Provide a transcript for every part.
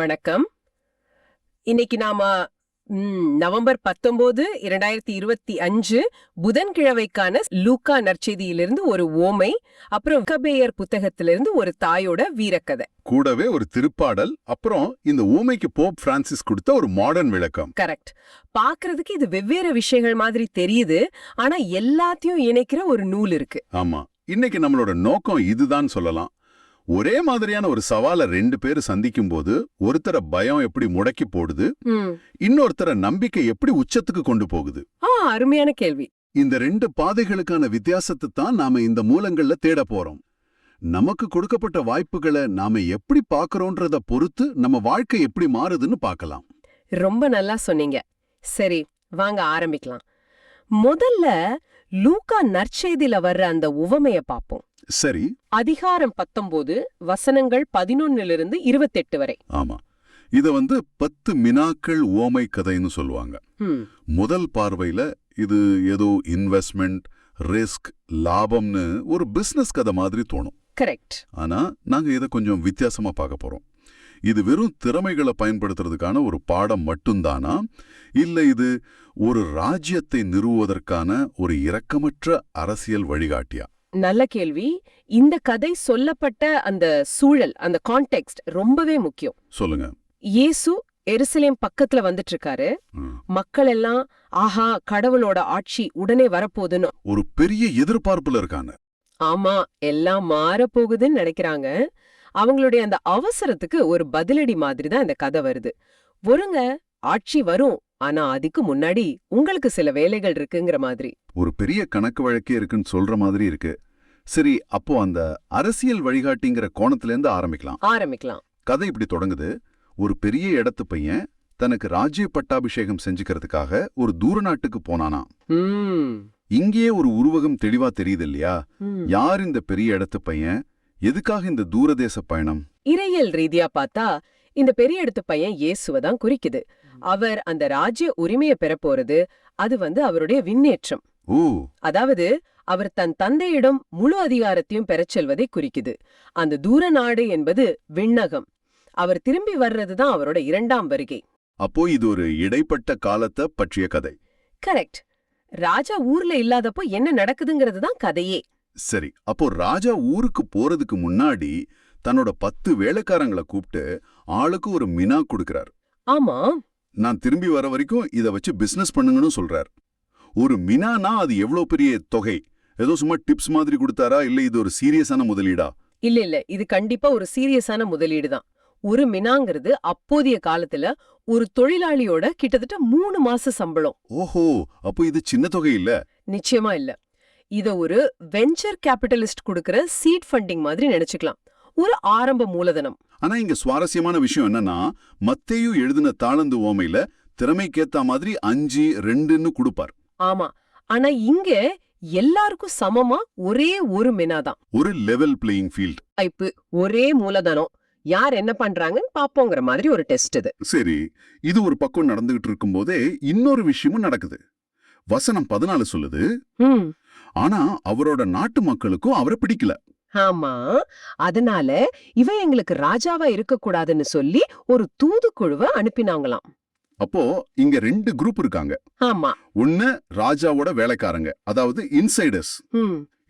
வணக்கம். இன்னைக்கு நாம நவம்பர் 19, 2025 புதன்கிழமைக்கான லூக்கா நற்செய்தியிலிருந்து ஒரு ஓமை, அப்புறம் கபேயர் புத்தகத்திலிருந்து ஒரு தாயோட வீரக்கதை. கூடவே ஒரு திருப்பாடல், அப்புறம் இந்த ஊமைக்கு போப் பிரான்சிஸ் கொடுத்த ஒரு மாடர்ன் விளக்கம். கரெக்ட். பாக்குறதுக்கு இது வெவ்வேறு விஷயங்கள் மாதிரி தெரியுது, ஆனா எல்லாத்தையும் இணைக்கிற ஒரு நூல் இருக்கு. ஆமா, இன்னைக்கு நம்மளோட நோக்கம் இதுதான் சொல்லலாம். ஒரே மாதிரியான ஒரு சவால ரெண்டு பேரு சந்திக்கும் போது ஒருத்தர பயம் எப்படி முடக்கி போடுது, இன்னொருத்தர நம்பிக்கை எப்படி உச்சத்துக்கு கொண்டு போகுது. அருமையான கேள்வி. இந்த ரெண்டு பாதைகளுக்கான வித்தியாசத்தை தான் நாம இந்த மூலங்கள்ல தேட போறோம். நமக்கு கொடுக்கப்பட்ட வாய்ப்புகளை நாம எப்படி பாக்குறோன்றத பொறுத்து நம்ம வாழ்க்கை எப்படி மாறுதுன்னு பார்க்கலாம். ரொம்ப நல்லா சொன்னீங்க. சரி, வாங்க ஆரம்பிக்கலாம். முதல்ல லூக்கா நற்செய்தியில வர்ற அந்த உவமைய பாப்போம். சரி. அதிகாரம் 19, வசனங்கள் 11 - 28 வரை. ஆமா, இத 10 மினாக்கள் ஓமை கதைன்னு சொல்லுவாங்க. முதல் பார்வையில இது ஏதோ இன்வெஸ்ட்மெண்ட், ரிஸ்க், லாபம்னு ஒரு பிசினஸ் கதை மாதிரி தோணும். கரெக்ட். ஆனா நாங்க இத கொஞ்சம் வித்தியாசமா பார்க்க போறோம். இது வெறும் திறமைகளை பயன்படுத்துறதுக்கான ஒரு பாடம் மட்டும்தானா, இல்ல இது ஒரு ராஜ்யத்தை நிறுவுவதற்கான ஒரு இரக்கமற்ற அரசியல் வழிகாட்டியா? நல்ல கேள்வி. இந்த கதை சொல்லப்பட்ட அந்த சூழல், அந்த கான்டெக்ஸ்ட் ரொம்பவே முக்கியம். சொல்லுங்க. இயேசு எருசலேம் பக்கத்துல வந்துட்டு இருக்காரு. மக்கள் எல்லாம் ஆஹா, கடவுளோட ஆட்சி உடனே வரப்போகுதுன்னு ஒரு பெரிய எதிர்பார்ப்புல இருக்காங்க. ஆமா, எல்லாம் மாறப்போகுதுன்னு நினைக்கிறாங்க. அவங்களுடைய அந்த அவசரத்துக்கு ஒரு பதிலடி மாதிரி தான் இந்த கதை வருது. வருங்க, ஆட்சி வரும், ஆனா அதுக்கு முன்னாடி உங்களுக்கு சில வேலைகள் இருக்குங்கிற மாதிரி. ஒரு பெரிய கணக்கு வழக்கே இருக்குன்னு சொல்ற மாதிரி இருக்கு. சரி, அப்போ அந்த அரசியல் வழிகாட்டிங்கிற கோணத்திலேருந்து ஆரம்பிக்கலாம். கதை இப்படி தொடங்குது. ஒரு பெரிய இடத்து பையன் தனக்கு ராஜ்ய பட்டாபிஷேகம் செஞ்சுக்கிறதுக்காக ஒரு தூர நாட்டுக்கு போனானா. இங்கேயே ஒரு உருவகம் தெளிவா தெரியுது இல்லையா? யார் இந்த பெரிய இடத்து பையன்? எதுக்காக இந்த தூரதேச பயணம்? இறையியல் ரீதியா பார்த்தா இந்த பெரிய இடத்து பையன் இயேசுவதான் குறிக்குது. அவர் அந்த ராஜ்ய உரிமையை பெற போறது, அது அவருடைய விண்ணேற்றம். அதாவது அவர் தன் தந்தையிடம் முழு அதிகாரத்தையும் பெறச் செல்வதை குறிக்குது. அந்த தூர நாடு என்பது விண்ணகம். அவர் திரும்பி வர்றதுதான் அவரோட இரண்டாம் வருகை. அப்போ இது ஒரு இடைப்பட்ட காலத்தை பற்றிய கதை. கரெக்ட். ராஜா ஊர்ல இல்லாதப்போ என்ன நடக்குதுங்கிறது தான் கதையே. சரி, அப்போ ராஜா ஊருக்கு போறதுக்கு முன்னாடி தன்னோட 10 வேலைக்காரங்களை கூப்பிட்டு ஆளுக்கு ஒரு மினா கொடுக்கிறார். ஆமா, நான் திரும்பி வர வரைக்கும் இத வச்சு பிசினஸ் பண்ணுங்கன்னு சொல்றார். ஒரு மினானா அது எவ்வளவு பெரிய தொகை? ஏதோ சும்மா டிப்ஸ் மாதிரி கொடுத்தாரா, இல்ல இது ஒரு சீரியஸான முதலீடா? இல்ல, இது கண்டிப்பா ஒரு சீரியஸான முதலீடு தான். ஒரு மினாங்கிறது அப்போதைய காலத்துல ஒரு தொழிலாளியோட கிட்டத்தட்ட 3 மாச சம்பளம். ஓஹோ, அப்போ இது சின்ன தொகை இல்ல. நிச்சயமா இல்ல. இத ஒரு வெஞ்சர் கேபிட்டலிஸ்ட் கொடுக்கிற சீட் ஃபண்டிங் மாதிரி நினைச்சுக்கலாம். ஒரு ஆரம்ப மூலதனம். ஆனா இங்க சுவாரஸ்யமான விஷயம் என்னன்னா, மத்தேயு எழுதின தாளந்து ஓமையில திறமைக்கேத்த மாதிரி 5, 2ன்னு கொடுப்பார். ஆமா, ஆனா இங்க எல்லாருக்கும் சமமா ஒரே ஒரு மினாதான். ஒரு லெவல் பிளேயிங் ஃபீல்ட். இப்ப ஒரே மூலதனம், யார் என்ன பண்றாங்கன்னு பாப்போங்கிற மாதிரி ஒரு டெஸ்ட் இது. சரி, இது ஒரு பக்கம் நடந்துகிட்டு இருக்கும் போதே இன்னொரு விஷயமும் நடக்குது. வசனம் 14 சொல்லுது, ஆனா அவரோட நாட்டு மக்களுக்கும் அவரை பிடிக்கல. ஆமா, அதனால இவன் எங்களுக்கு ராஜாவா இருக்க கூடாதுன்னு சொல்லி ஒரு தூதுக்குழுவை அனுப்பினாங்களாம். அப்போ இங்க 2 குரூப் இருக்காங்க. ஆமா, ஒன்னு ராஜாவோட வேலைக்காரங்க, அதாவது இன்சைடர்ஸ்.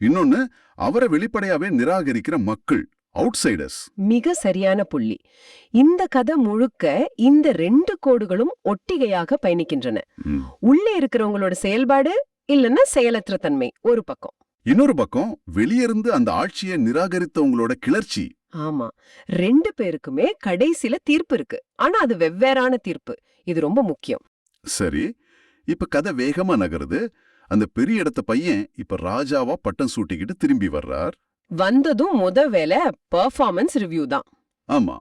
இன்னொன்னு அவரை வெளிப்படையாவே நிராகரிக்கிற மக்கள், அவுட்சைடர்ஸ். மிக சரியான புள்ளி. இந்த கதை முழுக்க இந்த 2 கோடுகளும் ஒட்டிகையாக பயணிக்கின்றன. உள்ளே இருக்கிறவங்களோட செயல்பாடு இல்லன்னா செயலற்ற தன்மை ஒரு பக்கம், இன்னொரு பக்கம் வெளியிருந்து அந்த ஆட்சியை நிராகரித்தவங்களோட கிளர்ச்சி. ஆமா, 2 பேருக்குமே கடைசில தீர்ப்பு இருக்கு. ஆனா அது வெவ்வேறான தீர்ப்பு. இது ரொம்ப முக்கியம். சரி, இப்ப கதை வேகமா நகருது. அந்த பெரிய இடத்த பையன் இப்ப ராஜாவா பட்டம் சூட்டிக்கிட்டு திரும்பி வர்றார். வந்ததும் வேலை பெர்ஃபார்மன்ஸ் ரிவ்யூ தான். ஆமா,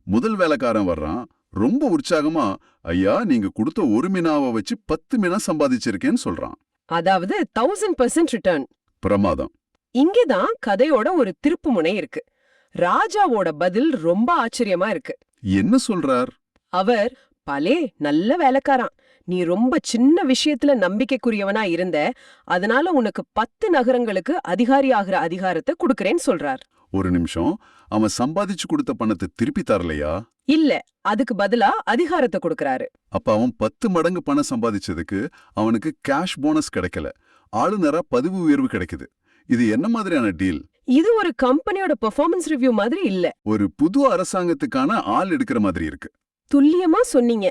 முதல் வேலைக்காரன் வர்றான். ரொம்ப உற்சாகமா, ஐயா நீங்க கொடுத்த ஒரு மினாவை வச்சு 10 மினா சம்பாதிச்சிருக்கேன்னு சொல்றான். அதாவது 1000% ரிட்டர்ன். பிரமாதம். இங்கதான் கதையோட ஒரு திருப்பு முனை இருக்கு. ராஜாவோட பதில் ரொம்ப ஆச்சரியமா இருக்கு. என்ன சொல்றார்? அவர், பலே நல்ல வேலைக்காரன், நீ ரொம்ப சின்ன விஷயத்துல நம்பிக்கைக்குரியவனா இருந்த, அதனால உனக்கு 10 நகரங்களுக்கு அதிகாரி ஆகிற அதிகாரத்தை கொடுக்கறேன்னு சொல்றார். ஒரு நிமிஷம், அவன் சம்பாதிச்சு கொடுத்த பணத்தை திருப்பி தரலையா? இல்ல, அதுக்கு பதிலா அதிகாரத்தை கொடுக்கறாரு. அப்ப அவன் 10 மடங்கு பணம் சம்பாதிச்சதுக்கு அவனுக்கு கேஷ் போனஸ் கிடைக்கல, ஆளுநரா பதவி உயர்வு கிடைக்குது. இது என்ன மாதிரியான டீல்? இது ஒரு கம்பெனியோட பெர்ஃபார்மன்ஸ் ரிவ்யூ மாதிரி இல்ல. ஒரு புது அரசாங்கத்துக்கான ஆள் எடுக்கிற மாதிரி இருக்கு. துல்லியமா சொன்னீங்க.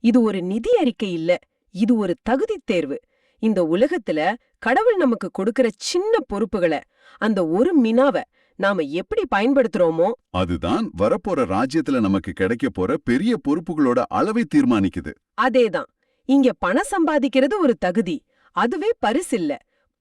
இது ஒரு நிதி அறிக்கை இல்ல, இது ஒரு தகுதி தேர்வு. இந்த உலகத்துல கடவுள் நமக்கு கொடுக்கிற சின்ன பொறுப்புகளை, அந்த ஒரு மினாவ நாம எப்படி பயன்படுத்துறோமோ அதுதான் வரப்போற ராஜ்யத்துல நமக்கு கிடைக்க போற பெரிய பொறுப்புகளோட அளவை தீர்மானிக்குது. அதேதான். இங்க பணம் சம்பாதிக்கிறது ஒரு தகுதி, அதுவே பரிசு இல்ல.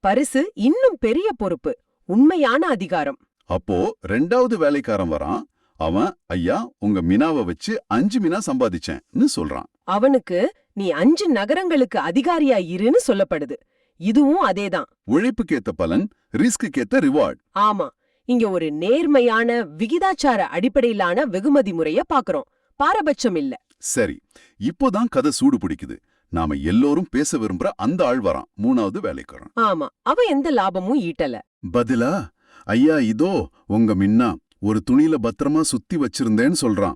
பரிசு இன்னும் பெரிய பொறுப்பு, உண்மையான அதிகாரம். அப்போ 2வது வேலைக்காரன் வரான். அவன், ஐயா, உங்க மினாவை வச்சு 5 மினா சம்பாதிச்சேன்னு சொல்றான். அவனுக்கு நீ 5 நகரங்களுக்கு அதிகாரியா இருன்னு சொல்லப்படுது. இதுவும் அதேதான். உழைப்புக்கேத்த பலன், ரிஸ்க்குக்கேத்த ரிவார்ட். ஆமா, இங்க ஒரு நேர்மையான விகிதாச்சார அடிப்படையிலான வெகுமதி முறைய பாக்குறோம், பாரபட்சம் இல்ல. சரி, இப்போதான் கதை சூடு பிடிக்குது. நாம எல்லோரும் பேச விரும்புற அந்த ஆள் வரான், 3வது வேலைக்காரன். ஆமா, அவன் எந்த லாபமும் ஈட்டல. பதிலா, ஐயா, இதோ உங்க மின்னா ஒரு துணியில பத்திரமா சுத்தி வச்சிருந்தேன்னு சொல்றான்.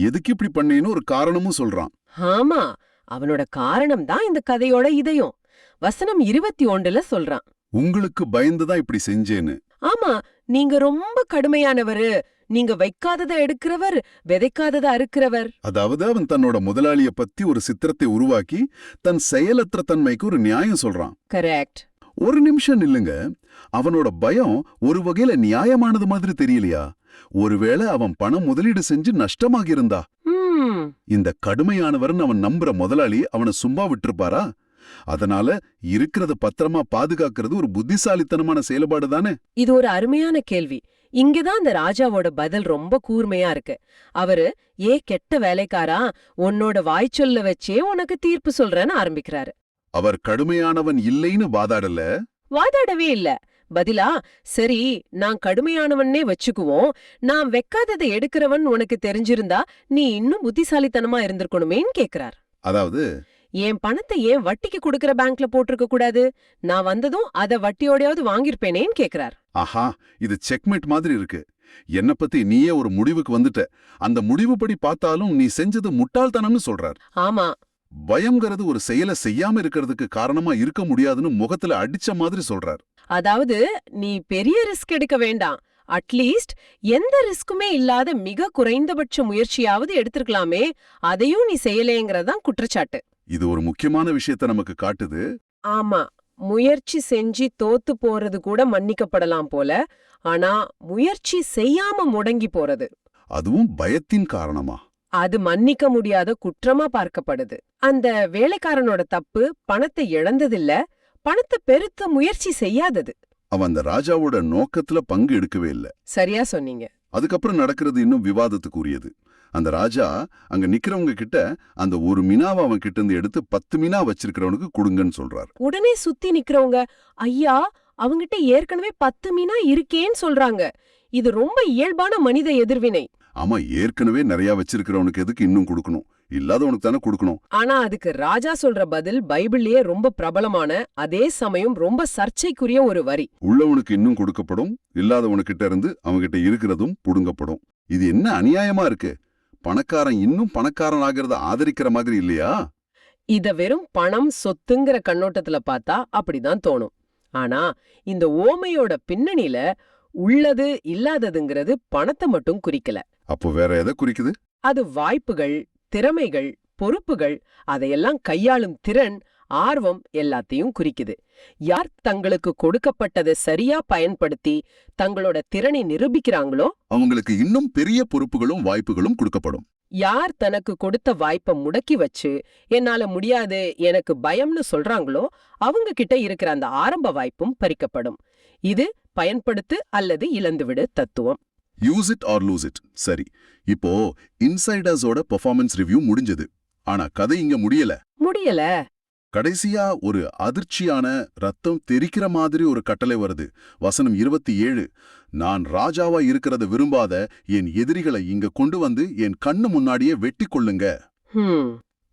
எதுக்கு இப்படி பண்ணேன்னு ஒரு காரணமும் சொல்றான். ஆமா, அவனோட காரணம் தான் இந்த கதையோட இதயம். வசனம் 21ல சொல்றான், உங்களுக்கு பயந்துதான் இப்படி செஞ்சேன்னு. ஆமா, நீங்க ரொம்ப கடுமையானவரு, நீங்க வைக்காதத எடுக்கிறவர், விதைக்காதத அறுக்கிறவர். அதாவது அவன் தன்னோட முதலாளிய பத்தி ஒரு சித்திரத்தை உருவாக்கி தன் செயலற்ற தன்மைக்கு ஒரு நியாயம் சொல்றான். கரெக்ட். ஒரு நிமிஷம் நில்லுங்க, அவனோட பயம் ஒரு வகையில நியாயமானது மாதிரி தெரியலையா? ஒருவேளை அவன் பணம் முதலீடு செஞ்சு நஷ்டமாகியிருந்தா இந்த கடுமையானவர்னு அவன் நம்புற முதலாளி அவனை சும்மா விட்டுருப்பாரா? அதனால இருக்கிறத பத்திரமா பாதுகாக்கிறது ஒரு புத்திசாலித்தனமான செயல்பாடு தானே? இது ஒரு அருமையான கேள்வி. இங்கதான் இந்த ராஜாவோட பதில் ரொம்ப கூர்மையா இருக்கு. அவரு, ஏ கெட்ட வேலைக்காரா, உன்னோட வாய்ச்சொல்ல வச்சே உனக்கு தீர்ப்பு சொல்றேன்னு ஆரம்பிக்கிறாரு. அவர் கடுமையானவன் இல்லைன்னு வாதாடவே இல்ல. பதிலா, சரி, நான் கடுமையானவன்னே வச்சுக்குவோம், நான் வெக்காததை எடுக்கிறவன் உனக்கு தெரிஞ்சிருந்தா நீ இன்னும் புத்திசாலித்தனமா இருந்திருக்கணுமேன்னு கேக்குறார். அதாவது, என் பணத்தை ஏன் வட்டிக்கு கொடுக்கற பேங்க்ல போட்டிருக்க கூடாது? நான் வந்ததும் அத வட்டியோடையாவது வாங்கிருப்பேனேன்னு கேக்குறார். ஆஹா, இது செக்மேட் மாதிரி இருக்கு. என்ன பத்தி நீயே ஒரு முடிவுக்கு வந்துட்ட, அந்த முடிவுப்படி பார்த்தாலும் நீ செஞ்சது முட்டாள்தனம்னு சொல்றார். ஆமா, பயம்ங்கிறது ஒரு செயலை செய்யாம இருக்கிறதுக்கு காரணமா இருக்க முடியாதுன்னு முகத்துல அடிச்ச மாதிரி சொல்றார். அதாவது, நீ பெரிய ரிஸ்க் எடுக்க வேண்டாம், அட்லீஸ்ட் எந்த ரிஸ்க்குமே இல்லாத மிக குறைந்தபட்ச முயற்சியாவது எடுத்திருக்கலாமே, அதையும் நீ செய்யலேங்கிறதான் குற்றச்சாட்டு. இது ஒரு முக்கியமான விஷயத்த நமக்கு காட்டுது. ஆமா, முயற்சி செஞ்சு தோத்து போறது கூட மன்னிக்கப்படலாம் போல, ஆனா முயற்சி செய்யாம முடங்கி போறது, அதுவும் பயத்தின் காரணமா, அது மன்னிக்க முடியாத குற்றமா பார்க்கப்படுது. அந்த வேலைக்காரனோட தப்பு பணத்தை இழந்ததில்ல, பணத்தை பெருத்த முயற்சி செய்யாதது. அவன் அந்த ராஜாவோட நோக்கத்துல பங்கு எடுக்கவே இல்ல. சரியா சொன்னீங்க. அதுக்கப்புறம் நடக்கிறது இன்னும் விவாதத்துக்குரியது. அந்த ராஜா அங்க நிக்கிறவங்க கிட்ட அந்த ஒரு மினாவை அவன் கிட்ட இருந்து எடுத்து 10 மினா வச்சிருக்கிறவனுக்கு கொடுங்கன்னு சொல்றாரு. உடனே சுத்தி நிக்கிறவங்க, ஐயா, அவங்கிட்ட ஏற்கனவே 10 மினா இருக்கேன்னு சொல்றாங்க. இது ரொம்ப இயல்பான மனித எதிர்வினை. ஆமா, ஏற்கனவே நிறைய வச்சிருக்கிறவனுக்கு எதுக்கு இன்னும் கொடுக்கணும்? இல்லாதவனுக்கு தானே கொடுக்கணும். ஆனா அதுக்கு ராஜா சொல்ற பதில் பைபிள்லயே ரொம்ப பிரபலமான, அதே சமயம் ரொம்ப சர்ச்சைக்குரிய ஒரு வரி. உள்ளவனுக்கு இன்னும் கொடுக்கப்படும், இல்லாதவனுக்கிட்ட இருந்து அவன்கிட்ட இருக்கிறதும் புடுங்கப்படும். இது என்ன அநியாயமா இருக்கு? பணக்காரன் இன்னும் பணக்காரன் ஆகிறத ஆதரிக்கிற மாதிரி இல்லையா? இத வெறும் பணம் சொத்துங்கிற கண்ணோட்டத்துல பார்த்தா அப்படிதான் தோணும். ஆனா இந்த ஓமையோட பின்னணியில உள்ளது இல்லாததுங்கிறது பணத்தை மட்டும் குறிக்கல. அப்போ வேற எதை குறிக்குது? அது வாய்ப்புகள், திறமைகள், பொறுப்புகள், அதையெல்லாம் கையாளும் திறன், ஆர்வம் எல்லாத்தையும் குறிக்குது. யார் தங்களுக்கு கொடுக்கப்பட்டதை சரியா பயன்படுத்தி தங்களோட திறனை நிரூபிக்கிறாங்களோ அவங்களுக்கு இன்னும் பெரிய பொறுப்புகளும் வாய்ப்புகளும் கொடுக்கப்படும். யார் தனக்கு கொடுத்த வாய்ப்பை முடக்கி வச்சு என்னால முடியாது, எனக்கு பயம்னு சொல்றாங்களோ அவங்க கிட்ட இருக்கிற அந்த ஆரம்ப வாய்ப்பும் பறிக்கப்படும். இது பயன்படுத்து அல்லது இழந்துவிடு தத்துவம். Use it or loose it. சரி, இப்போ இன்சைடர்ஸோட பெர்ஃபார்மன்ஸ் ரிவ்யூ முடிஞ்சது. ஆனா கதை இங்க முடியல. கடைசியா ஒரு அதிர்ச்சியான, ரத்தம் தெரிக்கிற மாதிரி ஒரு கட்டளை வருது. வசனம் 27, நான் ராஜாவா இருக்கிறத விரும்பாத என் எதிரிகளை இங்க கொண்டு வந்து என் கண்ணு முன்னாடியே வெட்டி கொள்ளுங்க.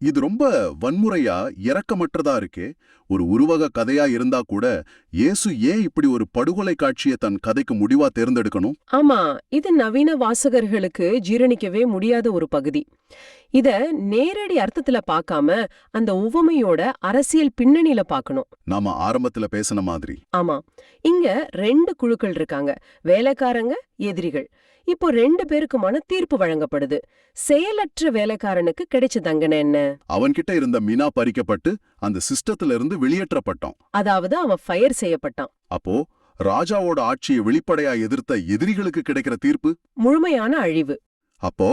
இது ரொம்ப வன்முறையா இரக்கமற்றதா இருக்கே. ஒரு உருவக கதையா இருந்தா கூட இயேசு ஏன் இப்படி ஒரு படுகொலை காட்சியை தன் கதைக்கு முடிவா தேர்ந்தெடுக்கணும்? ஆமா, இது நவீன வாசகர்களுக்கு ஜீரணிக்கவே முடியாத ஒரு பகுதி. இத நேரடி அர்த்தத்துல பார்க்காம அந்த உவமையோட அரசியல் பின்னணியில பார்க்கணும். நாம ஆரம்பத்துல பேசின மாதிரி. ஆமா, இங்க 2 குழுக்கள் இருக்காங்க, வேலைக்காரங்க, எதிரிகள். இப்போ 2 பேருக்குமான தீர்ப்பு வழங்கப்படுது. செயலற்ற வேலைக்காரனுக்கு கிடைச்ச தண்டனை என்ன? அவன்கிட்ட இருந்த மீனா பறிக்கப்பட்டு அந்த சிஸ்டத்துல இருந்து வெளியேற்றப்பட்டான். அதாவது அவன் ஃபயர் செய்யப்பட்டான். அப்போ ராஜாவோட ஆட்சியை வெளிப்படையா எதிர்த்த எதிரிகளுக்கு கிடைக்கிற தீர்ப்பு முழுமையான அழிவு. அப்போ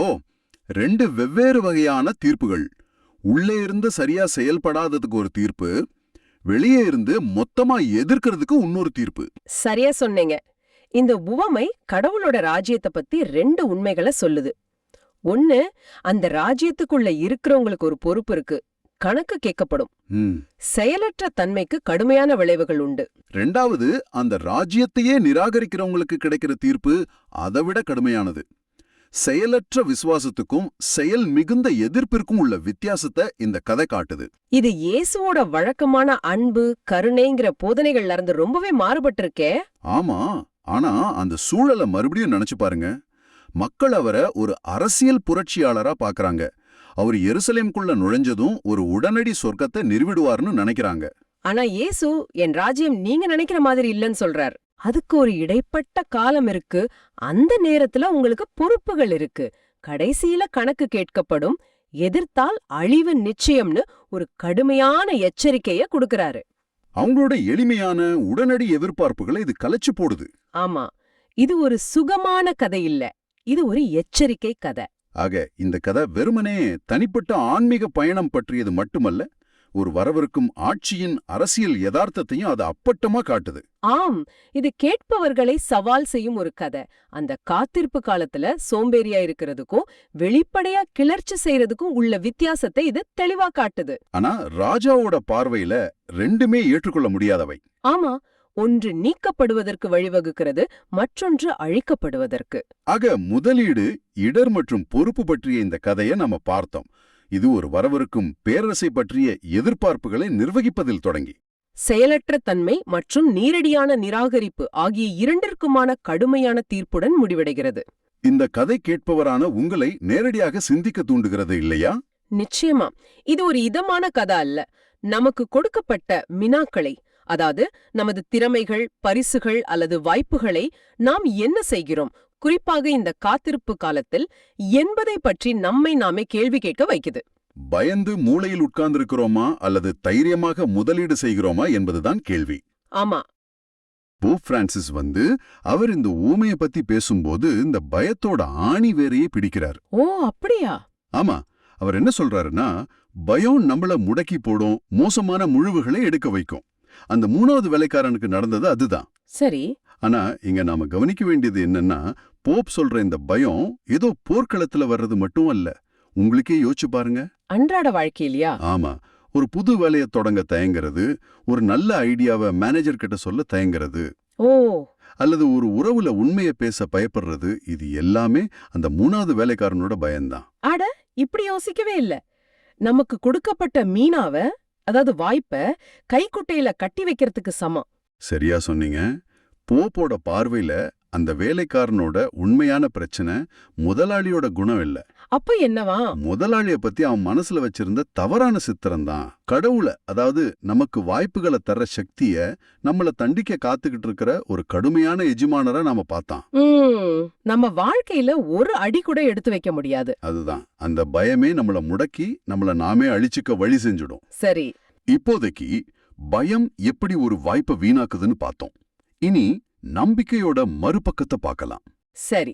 2 வெவ்வேறு வகையான தீர்ப்புகள். உள்ளே இருந்து சரியா செயல்படாததுக்கு ஒரு தீர்ப்பு, வெளியே இருந்து மொத்தமா எதிர்க்கிறதுக்கு இன்னொரு தீர்ப்பு. சரியா சொன்னீங்க. இந்த உவமை கடவுளோட ராஜ்யத்தை பத்தி 2 உண்மைகளை சொல்லுது. ஒன்னு, அந்த ராஜ்யத்துக்குள்ள இருக்கிறவங்களுக்கு ஒரு பொறுப்பு இருக்கு, கணக்கு கேட்கப்படும். செயலற்ற தன்மைக்கு கடுமையான விளைவுகள் உண்டு. 2வது, அந்த ராஜ்யத்தையே நிராகரிக்கிறவங்களுக்கு கிடைக்கிற தீர்ப்பு அதை விட கடுமையானது. செயலற்ற விசுவாசத்துக்கும் செயல் மிகுந்த எதிர்ப்பிற்கும் உள்ள வித்தியாசத்தை இந்த கதை காட்டுது. இது இயேசுவோட வழக்கமான அன்பு, கருணைங்கிற போதனைகள்ல இருந்து ரொம்பவே மாறுபட்டிருக்கே. ஆமா, ஆனா அந்த சூழலை மறுபடியும் நினைச்சு பாருங்க. மக்கள் அவரை ஒரு அரசியல் புரட்சியாளரா பாக்குறாங்க. அவர் எருசலேம்குள்ள நுழைஞ்சதும் ஒரு உடனடி சொர்க்கத்தை நிறுவிடுவார்னு நினைக்கிறாங்க. ஆனா இயேசு என் ராஜ்யம் நீங்க நினைக்கிற மாதிரி இல்லைன்னு சொல்றார். அதுக்கு ஒரு இடைப்பட்ட காலம் இருக்கு. அந்த நேரத்துல உங்களுக்கு பொறுப்புகள் இருக்கு. கடைசியில கணக்கு கேட்கப்படும். எதிர்த்தால் அழிவு நிச்சயம்னு ஒரு கடுமையான எச்சரிக்கைய கொடுக்கறாரு. அவங்களோட எளிமையான உடனடி எதிர்பார்ப்புகளை இது கலைச்சு போடுது. ஆமா, இது ஒரு சுகமான கதை இல்ல, இது ஒரு எச்சரிக்கை கதை. ஆக இந்த கதை வெறுமனே தனிப்பட்ட ஆன்மீக பயணம் பற்றியது மட்டுமல்ல, ஒரு வரவிருக்கும் ஆட்சியின் அரசியல் யதார்த்தத்தையும் அது அப்பட்டமா காட்டுது. ஆம், இது கேட்பவர்களை சவால் செய்யும் ஒரு கதை. அந்த காத்திருப்பு காலத்துல சோம்பேறியா இருக்கிறதுக்கும் வெளிப்படையா கிளர்ச்சி செய்யறதுக்கும் உள்ள வித்தியாசத்தை இது தெளிவா காட்டுது. ஆனா ராஜாவோட பார்வையில 2மே ஏற்றுக்கொள்ள முடியாதவை. ஆமா, ஒன்று நீக்கப்படுவதற்கு வழிவகுக்கிறது, மற்றொன்று அழிக்கப்படுவதற்கு. ஆக முதலீடு, இடர் மற்றும் பொறுப்பு பற்றிய இந்த கதையை நாம பார்த்தோம். இது ஒரு வரவிருக்கும் பேரரசை பற்றிய எதிர்பார்ப்புகளை நிர்வகிப்பதில் தொடங்கி செயலற்ற தன்மை மற்றும் நீரடியான நிராகரிப்பு ஆகிய 2ற்குமான கடுமையான தீர்ப்புடன் முடிவடைகிறது. இந்த கதை கேட்பவரான உங்களை நேரடியாக சிந்திக்க தூண்டுகிறது இல்லையா? நிச்சயமா. இது ஒரு இதமான கதை அல்ல. நமக்கு கொடுக்கப்பட்ட மினாக்களை, அதாவது நமது திறமைகள், பரிசுகள் அல்லது வாய்ப்புகளை நாம் என்ன செய்கிறோம், குறிப்பாக இந்த காத்திருப்பு காலத்தில் என்பதை பற்றி நம்மை நாமே கேள்வி கேட்க வைக்குது. பயந்து மூளையில் உட்கார்ந்திருக்கிறோமா அல்லது தைரியமாக முதலீடு செய்கிறோமா என்பதுதான் கேள்வி. ஆமா, போப் பிரான்சிஸ் அவர் இந்த ஊமையை பத்தி பேசும்போது இந்த பயத்தோட ஆணி வேரையே பிடிக்கிறார். ஓ அப்படியா? ஆமா, அவர் என்ன சொல்றாருன்னா, பயம் நம்மள முடக்கி போடும், மோசமான முழுவுகளை எடுக்க வைக்கும். அந்த 3வது வேலைக்காரனுக்கு நடந்தது அதுதான். சரி. ஆனா இங்க நாம கவனிக்க வேண்டியது என்னன்னா, போப் சொல்ற இந்த பயம் ஏதோ போர்க்களத்துல வர்றது மட்டும் அல்ல. உங்களுக்கே யோசிச்சு பாருங்க. அன்றாட வாழ்க்கையிலயா? ஆமா, ஒரு புது வேலையை தொடங்க தயங்குறது, ஒரு நல்ல ஐடியாவை மேனேஜர் கிட்ட சொல்ல தயங்குறது, ஓ, அல்லது ஒரு உறவுல உண்மையை பேச பயப்படுறது, இது எல்லாமே அந்த 3வது வேலைக்காரனோட பயம்தான். அட, இப்படி யோசிக்கவே இல்ல. நமக்கு கொடுக்கப்பட்ட மீனாவ, அதாவது வாய்ப்ப கைக்குட்டையில கட்டி வைக்கிறதுக்கு சமம். சரியா சொன்னீங்க. போப்போட பார்வையில அந்த வேலைக்காரனோட உண்மையான பிரச்சனை முதலாளியோட குணம் இல்ல. அப்ப என்னவா? முதலாளிய பத்தி அவன் மனசுல வச்சிருந்த தவறான சித்திரம் தான். கடவுளை, அதாவது நமக்கு வாய்ப்புகளை தர்ற சக்திய நம்மள தண்டிக்க காத்துக்கிட்டு இருக்கிற ஒரு கடுமையான எஜமானரை நாம பார்த்தான். நம்ம வாழ்க்கையில ஒரு அடி கூட எடுத்து வைக்க முடியாது. அதுதான், அந்த பயமே நம்மள முடக்கி நம்மள நாமே அழிச்சுக்க வழி செஞ்சிடும். சரி, இப்போதைக்கு பயம் எப்படி ஒரு வாய்ப்பை வீணாக்குதுன்னு பார்த்தோம். இனி நம்பிக்கையோட மறுபக்கத்தை பார்க்கலாம். சரி,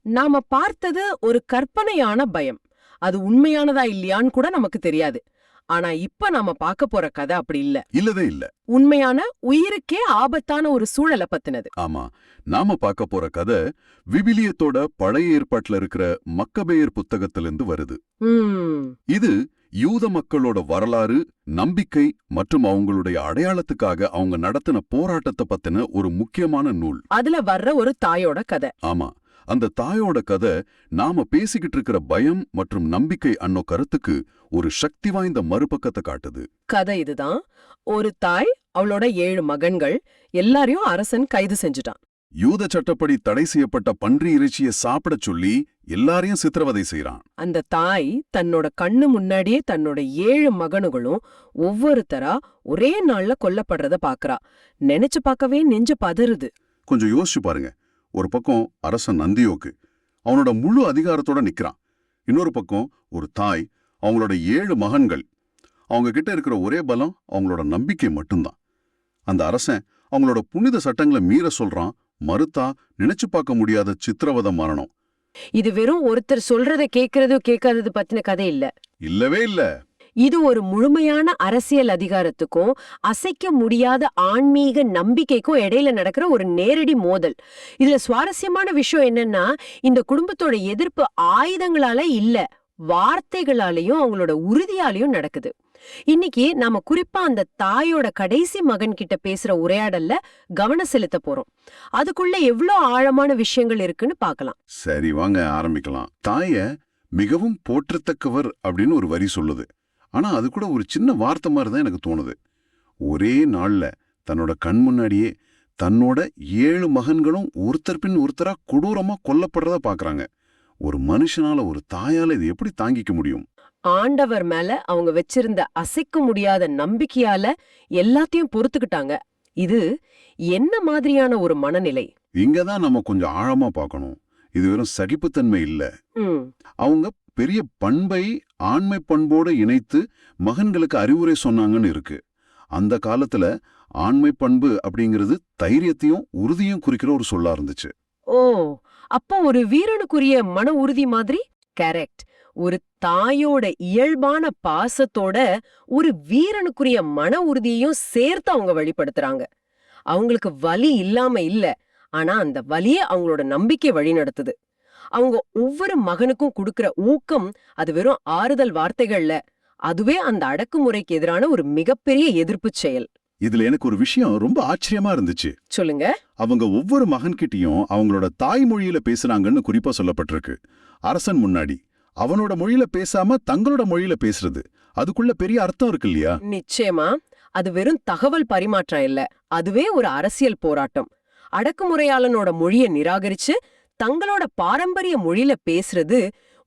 நாம பார்த்தது ஒரு கற்பனையான பயம். அது உண்மையானதா இல்லையான்னு கூட நமக்கு தெரியாது. ஆனா இப்ப நாம பார்க்க போற கதை அப்படி இல்ல. இல்லவே இல்ல. உண்மையான உயிருக்கே ஆபத்தான ஒரு சூழலை பத்தினது. ஆமா, நாம பார்க்க போற கதை விவிலியத்தோட பழைய ஏற்பாட்டுல இருக்கிற மக்கபேயர் புத்தகத்திலிருந்து வருது. இது யூத மக்களோட வரலாறு, நம்பிக்கை மற்றும் அவங்களுடைய அடையாளத்துக்காக அவங்க நடத்தின போராட்டத்தை பத்தின ஒரு முக்கியமான நூல். அதுல வர்ற ஒரு தாயோட கதை. ஆமா, அந்த தாயோட கதை நாம பேசிக்கிட்டு இருக்கிற பயம் மற்றும் நம்பிக்கை அன்னோ கருத்துக்கு ஒரு சக்தி வாய்ந்த மறுபக்கத்தை காட்டுது. கதை இதுதான். ஒரு தாய், அவளோட 7 மகன்கள் எல்லாரையும் அரசன் கைது செஞ்சுட்டான். யூத சட்டப்படி தடை செய்யப்பட்ட பன்றி இறைச்சியை சாப்பிடச் சொல்லி எல்லாரையும் சித்திரவதை செய்றான். அந்த தாய் தன்னோட கண்ணு முன்னாடியே தன்னோட 7 மகனுகளும் ஒவ்வொருத்தரா ஒரே நாள்ல கொல்லப்படுறத பாக்குறா. நினைச்சு பார்க்கவே நெஞ்சு பதறுது. கொஞ்சம் யோசிச்சு பாருங்க. ஒரு பக்கம் அரசன் அந்தியோக்கு அவனோட முழு அதிகாரத்தோட நிக்கிறான். இன்னொரு பக்கம் ஒரு தாய், அவங்களோட 7 மகன்கள். அவங்க கிட்ட இருக்கிற ஒரே பலம் அவங்களோட நம்பிக்கை மட்டும்தான். அந்த அரசன் அவங்களோட புனித சட்டங்களை மீற சொல்றான். மறுத்தா நினைச்சு பார்க்க முடியாத சித்திரவதை மரணம். இது வெறும் ஒருத்தர் சொல்றத கேட்கறது கேட்காதது பத்தின கதை இல்ல. இல்லவே இல்ல. இது ஒரு முழுமையான அரசியல் அதிகாரத்துக்கும் அசைக்க முடியாத ஆன்மீக நம்பிக்கைக்கும் இடையில நடக்கிற ஒரு நேரடி மோதல். இதுல சுவாரஸ்யமான விஷயம் என்னன்னா, இந்த குடும்பத்தோட எதிர்ப்பு ஆயுதங்களால இல்ல, வார்த்தைகளாலையும் அவங்களோட உறுதியாலையும் நடக்குது. இன்னைக்கு நாம குறிப்பா அந்த தாயோட கடைசி மகன் கிட்ட பேசுற உரையாடல்ல கவனம் செலுத்த போறோம். அதுக்குள்ள எவ்ளோ ஆழமான விஷயங்கள் இருக்குன்னு பார்க்கலாம். சரி, வாங்க ஆரம்பிக்கலாம். தாய மிகவும் போற்றத்தக்கவர் அப்படின்னு ஒரு வரி சொல்லுது. ஆனா அது கூட ஒரு சின்ன வார்த்தை மாதிரி தான் எனக்கு தோணுது. ஒரே நாள்ல தன்னோட கண் முன்னாடியே தன்னோட 7 மகன்களும் ஒருத்தர் பின் ஒருத்தரா கொடூரமா கொல்லப்படுறத பாக்குறாங்க. ஒரு மனுஷனால, ஒரு தாயால இது எப்படி தாங்கிக்க முடியும்? ஆண்டவர் மேல அவங்க வச்சிருந்த அசைக்க முடியாத நம்பிக்கையால எல்லாத்தையும் பொறுத்துக்கிட்டாங்க. இது என்ன மாதிரியான ஒரு மனநிலை? இங்கதான் நம்ம கொஞ்சம் ஆழமா பார்க்கணும். இது வெறும் சகிப்புத்தன்மை இல்ல. அவங்க பெரிய பண்பை ஆண்மை பண்போடு இணைத்து மகன்களுக்கு அறிவுரை சொன்னாங்கன்னு இருக்கு. அந்த காலத்துல ஆண்மை பண்பு அப்படிங்கிறது தைரியத்தையும் உறுதியும் குறிக்கிற ஒரு சொல்லா இருந்துச்சு. ஓ, அப்போ ஒரு வீரனுக்குரிய மன உறுதி மாதிரி? கரெக்ட். ஒரு தாயோட இயல்பான பாசத்தோட ஒரு வீரனுக்குரிய மன உறுதியையும் சேர்த்து அவங்க வெளிப்படுத்துறாங்க. அவங்களுக்கு வலி இல்லாம இல்ல, ஆனா அந்த வலியே அவங்களோட நம்பிக்கை வழி நடத்துது. அவங்க ஒவ்வொரு மகனுக்கும் கொடுக்கிற ஊக்கம் அது வெறும் ஆறுதல் வார்த்தைகள்ல, அதுவே அந்த அடக்குமுறைக்கு எதிரான ஒரு மிகப்பெரிய எதிர்ப்பு செயல். இதுல எனக்கு ஒரு விஷயம் ரொம்ப ஆச்சரியமா இருந்துச்சு. சொல்லுங்க. அவங்க ஒவ்வொரு மகன்கிட்டயும் அவங்களோட தாய்மொழியில பேசுறாங்கன்னு குறிப்பா சொல்லப்பட்டிருக்கு. அரசன் முன்னாடி அவனோட மொழியில பேசாம தங்களோட மொழியில பேசுறது, அதுக்குள்ள பெரிய அர்த்தம் இருக்கு இல்லையா? நிச்சயமா. அது வெறும் தகவல் பரிமாற்றம் இல்ல, அதுவே ஒரு அரசியல் போராட்டம். அடக்குமுறையாளனோட மொழியை நிராகரிச்சு தங்களோட பாரம்பரிய மொழியில பேசுறது,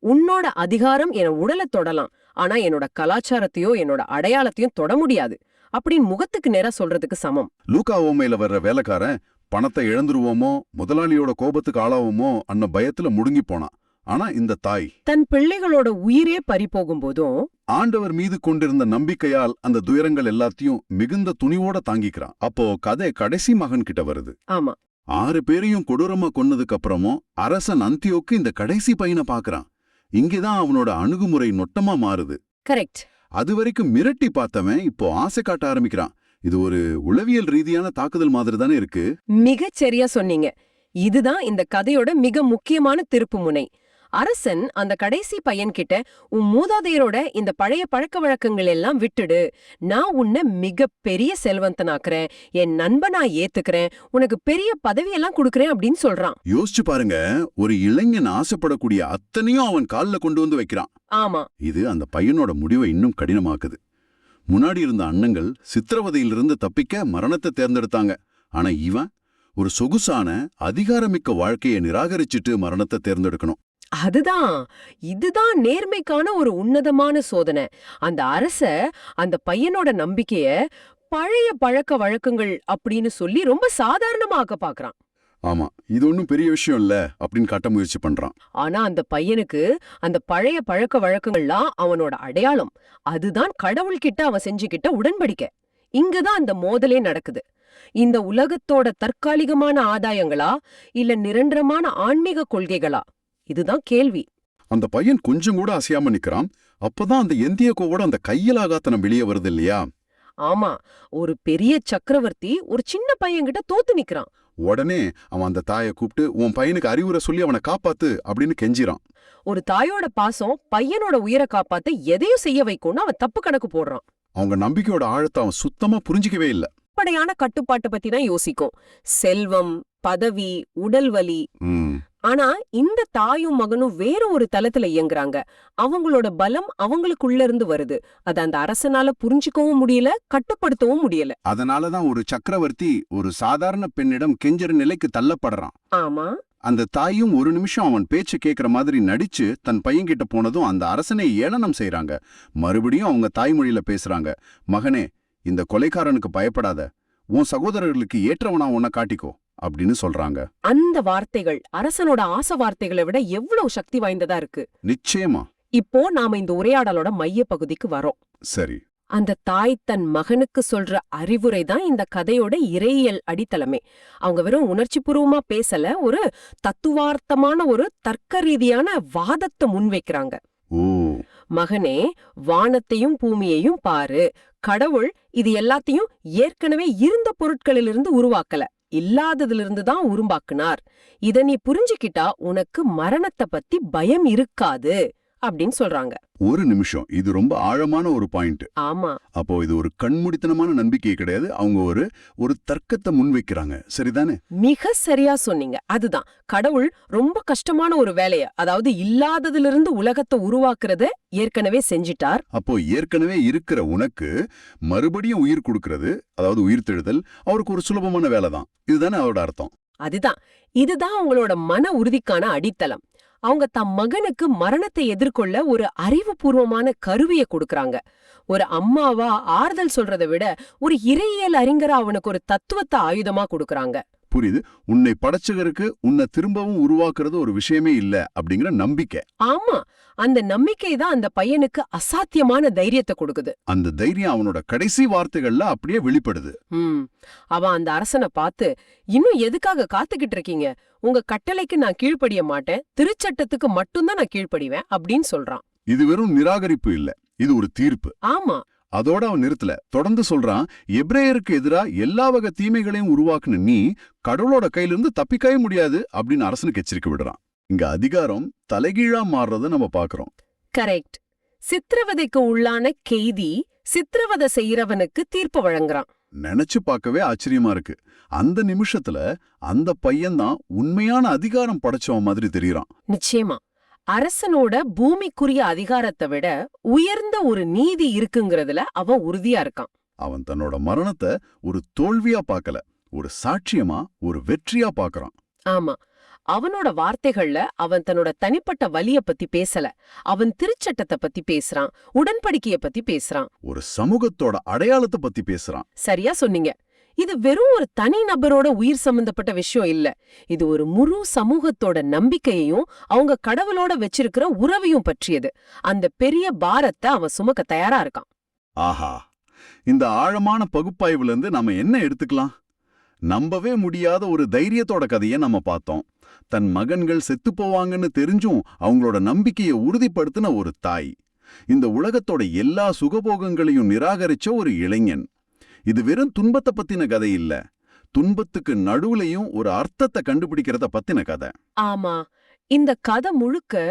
உன்னோட அதிகாரம் என் உடலை தொடலாம், ஆனா என்னோட கலாச்சாரத்தையோ என்னோட அடையாளத்தையும் தொட முடியாது அப்படின்னு முகத்துக்கு நேரா சொல்றதுக்கு சமம். லூக்கா ஓமையில வர்ற வேலைக்காரன் பணத்தை இழந்துருவோமோ, முதலாளியோட கோபத்துக்கு ஆளாவோமோ அன்ன பயத்துல முடுங்கி போனான். ஆனா இந்த தாய் தன் பிள்ளைகளோட உயிரே பறி போகும் போதும் ஆண்டவர் மீது கொண்டிருந்த நம்பிக்கையால் அந்த துயரங்கள் எல்லாத்தையும் மிகுந்த துணிவோட தாங்கிக்கிறான். அப்போ கதை கடைசி மகன் கிட்ட வருது. ஆமா, 6 பேரையும் கொடூரமா கொன்னதுக்கு அப்புறமும் அரசன் அந்தியோக்கு இந்த கடைசி பையனை பாக்குறான். இங்கேதான் அவனோட அணுகுமுறை நொட்டமா மாறுது. கரெக்ட். அது வரைக்கும் மிரட்டி பார்த்தவன் இப்போ ஆசை காட்ட ஆரம்பிக்கிறான். இது ஒரு உளவியல் ரீதியான தாக்குதல் மாதிரி தானே இருக்கு. மிகச் சரியா சொன்னீங்க. இதுதான் இந்த கதையோட மிக முக்கியமான திருப்பு முனை. அரசன் அந்த கடைசி பையன்கிட்ட, உன் மூதாதையரோட இந்த பழைய பழக்க வழக்கங்கள் எல்லாம் விட்டுடு, நான் உன்னை மிக பெரிய செல்வந்தனாக்குறேன், என் நண்பனா ஏத்துக்கிறேன், உனக்கு பெரிய பதவியெல்லாம் கொடுக்கறேன் அப்படின்னு சொல்றான். யோசிச்சு பாருங்க, ஒரு இளைஞன் ஆசைப்படக்கூடிய அத்தனையும் அவன் கால்ல கொண்டு வந்து வைக்கிறான். ஆமா, இது அந்த பையனோட முடிவை இன்னும் கடினமாக்குது. முன்னாடி இருந்த அண்ணங்கள் சித்திரவதையிலிருந்து தப்பிக்க மரணத்தை தேர்ந்தெடுத்தாங்க. ஆனா இவன் ஒரு சொகுசான அதிகாரமிக்க வாழ்க்கையை நிராகரிச்சுட்டு மரணத்தை தேர்ந்தெடுக்கணும். இதுதான் நேர்மைக்கான ஒரு உன்னதமான சோதனை. அந்த அரச அந்த பையனோட நம்பிக்கைய பழைய பழக்க வழக்கங்கள் அப்படின்னு சொல்லி ரொம்ப சாதாரணமா ஆக்க பாக்குறான். ஆமா, இது ஒன்னும் பெரிய விஷயம் இல்ல அப்படின்னு காட்ட முயற்சி பண்றான். ஆனா அந்த பையனுக்கு அந்த பழைய பழக்க வழக்கங்கள்லாம் அவனோட அடையாளம். அதுதான் கடவுள்கிட்ட அவன் செஞ்சுக்கிட்ட உடன்படிக்கை. இங்கதான் அந்த மோதலே நடக்குது. இந்த உலகத்தோட தற்காலிகமான ஆதாயங்களா இல்ல நிரந்தரமான ஆன்மீக கொள்கைகளா? இதுதான் கேள்வி. அந்த பையன் கொஞ்சம் கூட அசையாம நிக்கிறான். அப்பதான் அந்த எந்தியக்கோவோட அந்த கையலாகாத்தனம் வெளியே வருது இல்லையா? ஆமா, ஒரு பெரிய சக்கரவர்த்தி ஒரு சின்ன பையன்கிட்ட தோத்து நிக்கிறான். உடனே அவன் அந்த தாயை கூப்பிட்டு, உன் பையனுக்கு அறிவுரை சொல்லி அவனை காப்பாத்து அப்படின்னு கெஞ்சிரான். ஒரு தாயோட பாசம் பையனோட உயிரை காப்பாத்த எதையும் செய்ய வைக்கும்னு அவன் தப்பு கணக்கு போடுறான். அவங்க நம்பிக்கையோட ஆழத்தை அவன் சுத்தமா புரிஞ்சிக்கவே இல்ல. படையான கட்டுப்பாட்டை பத்தி தான் யோசிக்கும். செல்வம், பதவி, உடல் வலி. ஆனா இந்த தாயும் மகனும் வேற ஒரு தளத்துல இயங்குறாங்க. அவங்களோட பலம் அவங்களுக்குள்ள இருந்து வருது. அத அந்த அரசனால புரிஞ்சுக்கவும் முடியல, கட்டுப்படுத்தவும் முடியல. அதனாலதான் ஒரு சக்கரவர்த்தி ஒரு சாதாரண பெண்ணிடம் கெஞ்சற நிலைக்கு தள்ளப்படுறான். ஆமா. அந்த தாயும் ஒரு நிமிஷம் அவன் பேச்சு கேட்கிற மாதிரி நடிச்சு தன் பையன்கிட்ட போனதும் அந்த அரசனை ஏளனம் செய்றாங்க. மறுபடியும் அவங்க தாய்மொழியில பேசுறாங்க. மகனே, இந்த கொலைக்காரனுக்கு பயப்படாத, உன் சகோதரர்களுக்கு ஏற்றவனா உன்னை காட்டிக்கோ அப்படின்னு சொல்றாங்க. அந்த வார்த்தைகள் அரசனோட ஆசை வார்த்தைகளை விட எவ்வளவு சக்தி வாய்ந்ததா இருக்கு. நிச்சயமா. இப்போ நாம இந்த உரையாடலோட மைய பகுதிக்கு வரோம். சரி. அந்த தாய் தன் மகனுக்கு சொல்ற அறிவுரை தான் இந்த கதையோட இறையியல் அடித்தளமே. அவங்க வெறும் உணர்ச்சி பூர்வமா பேசல, ஒரு தத்துவார்த்தமான ஒரு தர்க்க ரீதியான வாதத்தை முன்வைக்கிறாங்க. மகனே, வானத்தையும் பூமியையும் பாரு. கடவுள் இது எல்லாத்தையும் ஏற்கனவே இருந்த பொருட்களிலிருந்து உருவாக்கல, இல்லாததிலிருந்து தான் உருவாக்குனார். இத நீ புரிஞ்சுக்கிட்டா உனக்கு மரணத்தை பத்தி பயம் இருக்காது அப்படின்னு சொல்றாங்க. ஒரு நிமிஷம், இது ரொம்ப ஆழமான ஒரு பாயிண்ட். ஆமா. அப்போ இது ஒரு கண்மூடித்தனமான நம்பிக்கை கிடையாது, அவங்க ஒரு தர்க்கத்தை முன்வைக்கிறாங்க, சரிதானே? மிக சரியா சொன்னீங்க. அதுதான் கடவுள் ரொம்ப கஷ்டமான ஒரு வேலைய, அதாவது இல்லாததிலிருந்து உலகத்தை உருவாக்குறத ஏற்கனவே செஞ்சிட்டார். அப்போ ஏற்கனவே இருக்கிற உனக்கு மறுபடியும் உயிர் கொடுக்கறது, அதாவது உயிர்த்தெழுதல், அவருக்கு ஒரு சுலபமான வேலை தான். இதுதானே அவரோட அர்த்தம். இதுதான் அவங்களோட மன உறுதிக்கான அடித்தளம். அவங்க தம் மகனுக்கு மரணத்தை எதிர்கொள்ள ஒரு அறிவுபூர்வமான கருவியை கொடுக்கறாங்க. ஒரு அம்மாவா ஆறுதல் சொல்றதை விட ஒரு இறையியல் அறிஞரா அவனுக்கு ஒரு தத்துவத்தை ஆயுதமா கொடுக்கறாங்க. புரியுது. உன்னை படைச்சவருக்கு உன்னை திரும்பவும் உருவாக்குறது ஒரு விஷயமே இல்ல அப்படிங்கிற நம்பிக்கை. ஆமா, அந்த நம்பிக்கை தான் அந்த பையனுக்கு அசாத்தியமான தைரியத்தை கொடுக்குது. அந்த தைரியம் அவனோட கடைசி வார்த்தைகள்ல அப்படியே வெளிப்படுது. அவன் அந்த அரசனை பார்த்து, இன்னும் எதுக்காக காத்துக்கிட்டு இருக்கீங்க? உங்க கட்டளைக்கு நான் கீழ்ப்படிய மாட்டேன், திருச்சட்டத்துக்கு மட்டும்தான் நான் கீழ்ப்படிவேன் அப்படின்னு சொல்றான். இது வெறும் நிராகரிப்பு இல்ல, இது ஒரு தீர்ப்பு. ஆமா. அதோட அவன் நிறுத்தல, தொடர்ந்து சொல்றான், எபிரேயருக்கு எதிரா எல்லா வகை தீமைகளையும் உருவாக்குன நீ கடவுளோட கையிலிருந்து தப்பிக்கவே முடியாது அப்படின்னு அரசனுக்கு எச்சரிக்கை விடுறான். இங்க அதிகாரம் தலைகீழா மாறுறத நம்ம பாக்குறோம். கரெக்ட். சித்திரவதைக்கு உள்ளான கெய்தி சித்திரவதை செய்யறவனுக்கு தீர்ப்பு வழங்குறான். நினைச்சு பார்க்கவே ஆச்சரியமா இருக்கு. அந்த நிமிஷத்துல அந்த பையன்தான் உண்மையான அதிகாரம் படைச்சவன் மாதிரி தெரியறான். நிச்சயமா. அரசனோட பூமிக்குரிய அதிகாரத்தை விட உயர்ந்த ஒரு நீதி இருக்குங்கிறதுல அவன் உறுதியா இருக்கான். அவன் தன்னோட மரணத்தை ஒரு தோல்வியா பார்க்கல, ஒரு சாட்சியமா, ஒரு வெற்றியா பார்க்கறான். ஆமா. அவனோட வார்த்தைகள்ல அவன் தன்னோட தனிப்பட்ட வலிய பத்தி பேசல, அவன் திருச்சட்டத்தை பத்தி பேசுறான், உடன்படிக்கைய பத்தி பேசுறான், ஒரு சமூகத்தோட அடையாளத்தை பத்தி பேசுறான். சரியா சொன்னீங்க. இது வெறும் ஒரு தனி நபரோட உயிர் சம்பந்தப்பட்ட விஷயம் இல்ல, இது ஒரு முழு சமூகத்தோட நம்பிக்கையையும் அவங்க கடவுளோட வச்சிருக்கிற உறவையும் பற்றியது. அந்த பெரிய பாரத்தை அவன் சுமக்க தயாரா இருக்கான். ஆஹா, இந்த ஆழமான பகுப்பாய்வுல இருந்து நாம என்ன எடுத்துக்கலாம்? நம்பவே முடியாத ஒரு தைரியத்தோட கதையை நம்ம பார்த்தோம். தன் மகன்கள் செத்து போவாங்கன்னு தெரிஞ்சும் அவங்களோட நம்பிக்கையை உறுதிப்படுத்தின ஒரு தாய், இந்த உலகத்தோட எல்லா சுகபோகங்களையும் நிராகரிச்ச ஒரு இளைஞன். இது வெறும் துன்பத்தை பத்தின கதை இல்ல, துன்பத்துக்கு நடுவுலையும் ஒரு அர்த்தத்தை கண்டுபிடிக்கிறத பத்தின கதை. ஆமா, இந்த கதை முழுக்க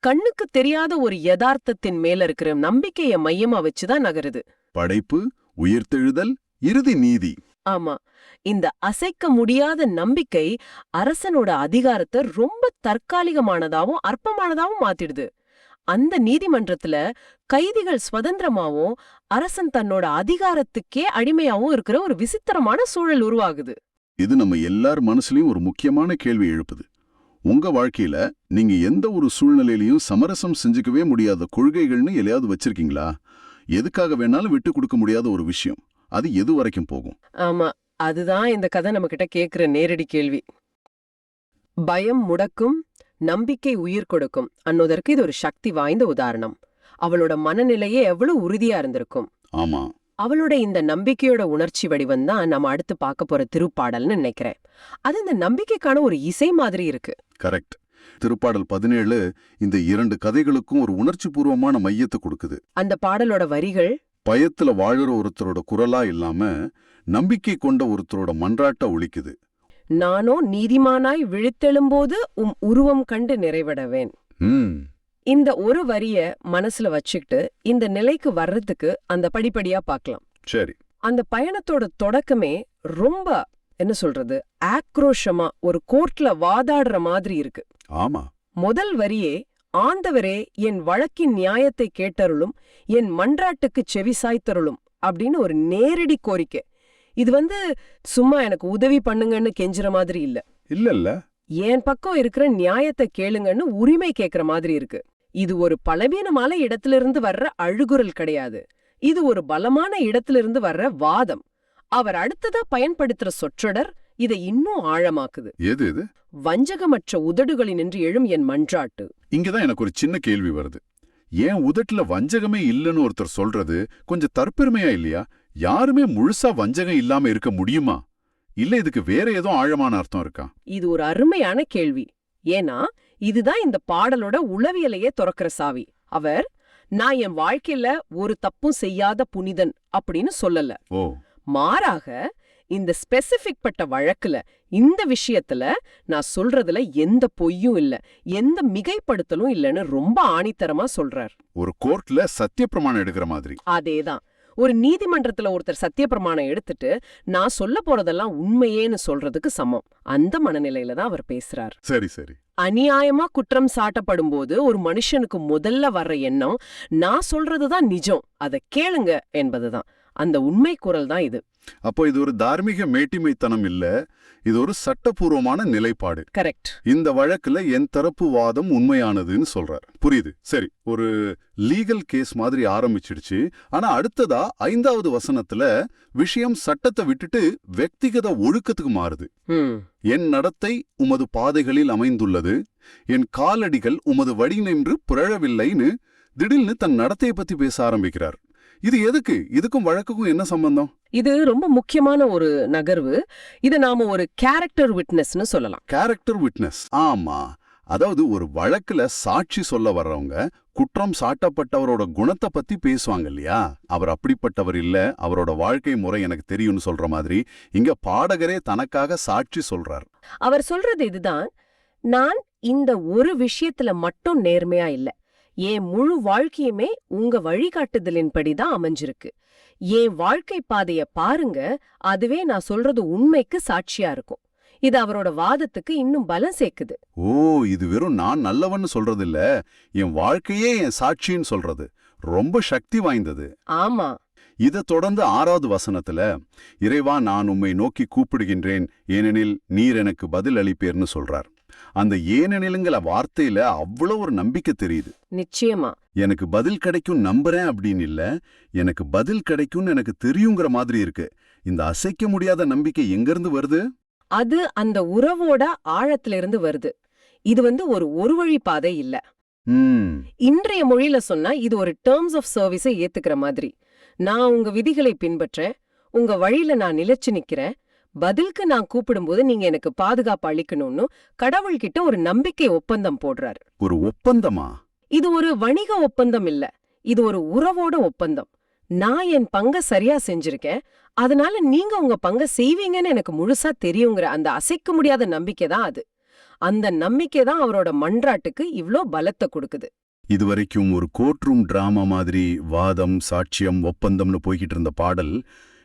கண்ணுக்கு தெரியாத ஒரு யதார்த்தத்தின் மேல இருக்கிற நம்பிக்கைய மையமா வச்சுதான் நகருது. படைப்பு, உயிர்த்தெழுதல், இறுதி நீதி. ஆமா, இந்த அசைக்க முடியாத நம்பிக்கை அரசனோட அதிகாரத்தை ரொம்ப தற்காலிகமானதாவும் அற்பமானதாவும் மாத்திடுது. அந்த நீதிமன்றத்துல கைதிகள் சுதந்திரமாவும் அரசன் தன்னோட அதிகாரத்துக்கே அடிமையாவும் இருக்கிற ஒரு விசித்திரமான சூழல் உருவாகுது. இது நம்ம எல்லார் மனசுலயும் ஒரு முக்கியமான கேள்வி எழுப்புது. உங்க வாழ்க்கையில நீங்க எந்த ஒரு சூழ்நிலையிலையும் சமரசம் செஞ்சுக்கவே முடியாத கொள்கைகள்னு எதையாவது வச்சிருக்கீங்களா? எதுக்காக வேணாலும் விட்டு கொடுக்க முடியாத ஒரு விஷயம், அது எது வரைக்கும் போகும்? ஆமா, அதுதான் இந்த கதை நம்ம கிட்ட கேக்குற நேரடி கேள்வி. பயம் முடக்கும், நம்பிக்கை உயிர் கொடுக்கும் அன்னோதற்கு இது ஒரு சக்தி வாய்ந்த உதாரணம். அவளோட மனநிலையே எவ்வளவு உறுதியா இருந்திருக்கும். ஆமா, அவளோட இந்த நம்பிக்கையோட உணர்ச்சி வடிவம் தான் நம்ம அடுத்து பார்க்க போற திருப்பாடல்னு நினைக்கிறேன். அது இந்த நம்பிக்கைக்கான ஒரு இசை மாதிரி இருக்கு. கரெக்ட். திருப்பாடல் 17 இந்த இரண்டு கதைகளுக்கும் ஒரு உணர்ச்சி பூர்வமான மையத்தை கொடுக்குது. அந்த பாடலோட வரிகள் பயத்துல வாழுற ஒருத்தரோட குரலா இல்லாம நம்பிக்கை கொண்ட ஒருத்தரோட மன்றாட்ட ஒலிக்குது. நானோ நீதிமானாய் விழித்தெழும்போது உருவம் கண்டு நிறைவடைவேன். இந்த ஒரு வரிய மனசுல வச்சுக்கிட்டு இந்த நிலைக்கு வர்றதுக்கு அந்த படிப்படியா பார்க்கலாம். சரி. அந்த பயணத்தோட தொடக்கமே ரொம்ப என்ன சொல்றது, ஆக்ரோஷமா ஒரு கோர்ட்ல வாதாடுற மாதிரி இருக்கு. ஆமா. முதல் வரியே, ஆண்டவரே என் வழக்கின் நியாயத்தை கேட்டருளும், என் மன்றாட்டுக்கு செவி சாய்த்தருளும் அப்படின்னு ஒரு நேரடி கோரிக்கை. இது சும்மா எனக்கு உதவி பண்ணுங்கன்னு கெஞ்சுற மாதிரி இல்ல. இல்ல. என் பக்கம் இருக்கிற நியாயத்தை கேளுங்கன்னு உரிமை கேக்குற மாதிரி இருக்கு. இது ஒரு பலவீனமான இடத்திலிருந்து வர்ற அழுகுரல் கிடையாது. இது ஒரு பலமான இடத்திலிருந்து வர்ற வாதம். அவர் அடுத்ததா பயன்படுத்துற சொற்றொடர் இதை இன்னும் ஆழமாக்குது. எது இது? வஞ்சகமற்ற உதடுகளினின்று எழும் என் மன்றாட்டு. இங்கதான் எனக்கு ஒரு சின்ன கேள்வி வருது. ஏன் உதட்டுல வஞ்சகமே இல்லைன்னு ஒருத்தர் சொல்றது கொஞ்சம் தற்பெருமையா இல்லையா? யாருமே முழுசா வஞ்சகம் இல்லாம இருக்க முடியுமா? இல்ல இதுக்கு வேற ஏதோ ஆழமான அர்த்தம் இருக்கா? இது ஒரு அருமையான கேள்வி. ஏன்னா இதுதான் இந்த பாடலோட உளவியலையே திறக்கிற சாவி. அவர், நான் என் வாழ்க்கையில ஒரு தப்பும் செய்யாத புனிதன் அப்படின்னு சொல்லல. மாறாக இந்த ஸ்பெசிபிக் பட்ட வழக்குல, இந்த விஷயத்துல நான் சொல்றதுல எந்த பொய்யும் இல்ல, எந்த மிகைப்படுத்தலும் இல்லன்னு ரொம்ப ஆணித்தரமா சொல்றார். ஒரு கோர்ட்ல சத்தியப்பிரமாணம் எடுக்கிற மாதிரி. அதேதான். ஒரு நீதிமன்றத்துல ஒருத்தர் சத்தியப்பிரமாணம் எடுத்துட்டு நான் சொல்ல போறதெல்லாம் உண்மையேன்னு சொல்றதுக்கு சமம். அந்த மனநிலையில தான் அவர் பேசுறார். சரி சரி. அநியாயமா குற்றம் சாட்டப்படும் போது ஒரு மனுஷனுக்கு முதல்ல வர்ற எண்ணம், நான் சொல்றதுதான் நிஜம், அதை கேளுங்க என்பதுதான். அந்த உண்மை குரல் தான் இது. அப்போ இது ஒரு தார்மீக மேட்டிமைத்தனம் இல்ல, இது ஒரு சட்டபூர்வமான நிலைப்பாடு. கரெக்ட். இந்த வழக்குல என் தரப்பு வாதம் உண்மையானதுன்னு சொல்றார். புரியுது. சரி, ஒரு லீகல் கேஸ் மாதிரி ஆரம்பிச்சிடுச்சு. ஆனா அடுத்ததா 5வது வசனத்துல விஷயம் சட்டத்தை விட்டுட்டு व्यक्तिगत ஒழுக்கத்துக்கு மாறுது. என் நடத்தை உமது பாதைகளில் அமைந்துள்ளது, என் காலடிகள் உமது வழி நின்று புரழவில்லைன்னு திடீர்னு தன் நடத்தையை பத்தி பேச ஆரம்பிக்கிறார். இது எதுக்கு? இதுக்கும் வழக்குக்கும் என்ன சம்பந்தம்? இது ரொம்ப முக்கியமான ஒரு நகர்வு. இத நாம ஒரு கேரக்டர் விட்னஸ்னு சொல்லலாம். Character witness. ஆமா. அதாவது ஒரு வழக்குல சாட்சி சொல்ல வர்றவங்க குற்றம் சாட்டப்பட்டவரோட குணத்தை பத்தி பேசுவாங்க இல்லையா? அவர் அப்படிப்பட்டவர் இல்ல, அவரோட வாழ்க்கை முறை எனக்கு தெரியும்னு சொல்ற மாதிரி இங்க பாடகரே தனக்காக சாட்சி சொல்றார். அவர் சொல்றது இதுதான், நான் இந்த ஒரு விஷயத்துல மட்டும் நேர்மையா இல்ல, என் முழு வாழ்க்கையுமே உங்க வழிகாட்டுதலின்படிதான் அமைஞ்சிருக்கு. என் வாழ்க்கை பாதைய பாருங்க, அதுவே நான் சொல்றது உண்மைக்கு சாட்சியா இருக்கும். இது அவரோட வாதத்துக்கு இன்னும் பலம் சேர்க்குது. இது வெறும் நான் நல்லவன்னு சொல்றது இல்ல, என் வாழ்க்கையே என் சாட்சின்னு சொல்றது ரொம்ப சக்தி வாய்ந்தது. ஆமா. இத தொடர்ந்து 6வது வசனத்துல, இறைவா நான் உம்மை நோக்கி கூப்பிடுகின்றேன், ஏனெனில் நீர் எனக்கு பதில் அளிப்பேர்னு சொல்றார். அந்த ஏனெனிலுங்கிற வார்த்தையில அவ்வளவு ஒரு நம்பிக்கை தெரியுது. நிச்சயமா. எனக்கு பதில் கிடைக்கும் நம்புறேன் அப்படின்னு இல்ல, எனக்கு பதில் கிடைக்கும்னு எனக்கு தெரியுங்கிற மாதிரி இருக்கு. இந்த அசைக்க முடியாத நம்பிக்கை எங்கிருந்து வருது? அது அந்த உறவோட ஆழத்திலிருந்து வருது. இது ஒரு வழி பாதை இல்ல. இன்றைய மொழியில சொன்னா இது ஒரு டேர்ம்ஸ் ஆஃப் சர்வீஸை ஏத்துக்கிற மாதிரி. நான் உங்க விதிகளை பின்பற்றேன், உங்க வழியில நான் நிலைச்சு நிக்கிறேன், பதிலுக்கு நான் கூப்பிடும்போது நீங்க எனக்கு பாதுகாப்பு அளிக்கணும்னு கடவுள்கிட்ட ஒரு நம்பிக்கை ஒப்பந்தம் போடுறாரு. ஒரு ஒப்பந்தமா? இது ஒரு வணிக ஒப்பந்தம் இல்ல, இது ஒரு உறவோட ஒப்பந்தம். நான் என் பங்க சரியா செஞ்சிருக்கேன், அதனால நீங்க உங்க பங்க செய்வீங்கன்னு எனக்கு முழுசா தெரியுங்கிற அந்த அசைக்க முடியாத நம்பிக்கை தான் அது. அந்த நம்பிக்கை தான் அவரோட மன்றாட்டுக்கு இவ்ளோ பலத்தை கொடுக்குது. இதுவரைக்கும் ஒரு கோர்ட் ரூம் டிராமா மாதிரி வாதம், சாட்சியம், ஒப்பந்தம்னு போய்கிட்டு இருந்த பாடல்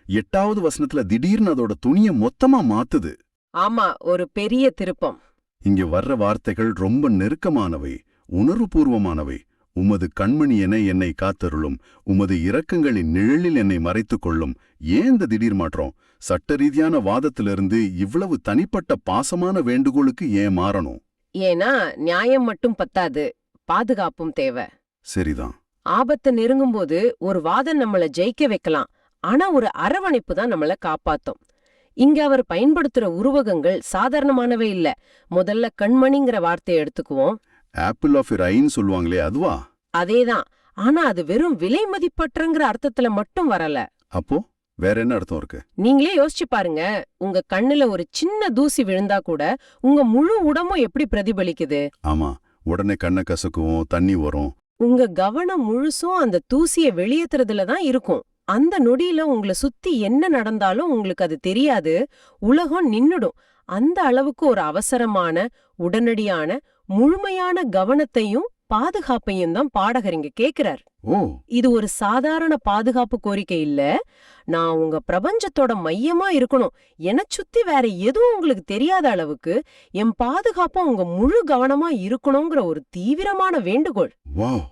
8வது வசனத்துல திடீர்னு அதோட துணியை மொத்தமா மாத்துது. ஆமா, ஒரு பெரிய திருப்பம். இங்க வர்ற வார்த்தைகள் ரொம்ப நெருக்கமானவை, உணர்வுபூர்வமானவை. உமது கண்மணி என என்னை காத்தருளும், உமது இரக்கங்களின் நிழலில் என்னை மறைத்துக் கொள்ளும். ஏன் இந்த திடீர் மாற்றம்? சட்ட ரீதியான வாதத்திலிருந்து இவ்வளவு தனிப்பட்ட பாசமான வேண்டுகோளுக்கு ஏன் மாறணும்? ஏன்னா நியாயம் மட்டும் பத்தாது, பாதுகாப்பும் தேவை. சரிதான். ஆபத்து நெருங்கும்போது ஒரு வாதம் நம்மள ஜெயிக்க வைக்கலாம், ஆனா ஒரு அரவணைப்பு தான் நம்மள காப்பாத்தும். இங்க அவர் பயன்படுத்துற உருவகங்கள் சாதாரணமானவே இல்ல. முதல்ல கண்மணிங்கிற வார்த்தையை எடுத்துக்குவோம். ஆப்பிள் ஆஃப் யுவர் ஐன்னு சொல்லுவாங்களே, அதுவா? அதேதான். ஆனா அது வெறும் விலை மதிப்பற்றங்கிற அர்த்தத்துல மட்டும் வரல. அப்போ வேற என்ன அர்த்தம் இருக்கு? நீங்களே யோசிச்சு பாருங்க. உங்க கண்ணுல ஒரு சின்ன தூசி விழுந்தா கூட உங்க முழு உடம்பும் எப்படி பிரதிபலிக்குது? ஆமா, உடனே கண்ணை கசக்குவோம், தண்ணி வரும். உங்க கவனம் முழுசும் அந்த தூசியை வெளியேற்றுறதுல தான் இருக்கும். அந்த நொடியில உங்களை சுத்தி என்ன நடந்தாலும் உங்களுக்கு அது தெரியாது, உலகம் நின்னுடும். அந்த அளவுக்கு ஒரு அவசரமான, உடனடியான, முழுமையான கவனத்தையும் பாதுகாப்பையும் தான் பாடகர் இங்க கேக்குறார். ஓ, இது ஒரு சாதாரண பாதுகாப்பு கோரிக்கை இல்ல. நான் உங்க பிரபஞ்சத்தோட மையமா இருக்கணும், என்னை சுத்தி வேற எதுவும் உங்களுக்கு தெரியாத அளவுக்கு என் பாதுகாப்பா உங்க முழு கவனமா இருக்கணுங்கிற ஒரு தீவிரமான வேண்டுகோள். வாவ்,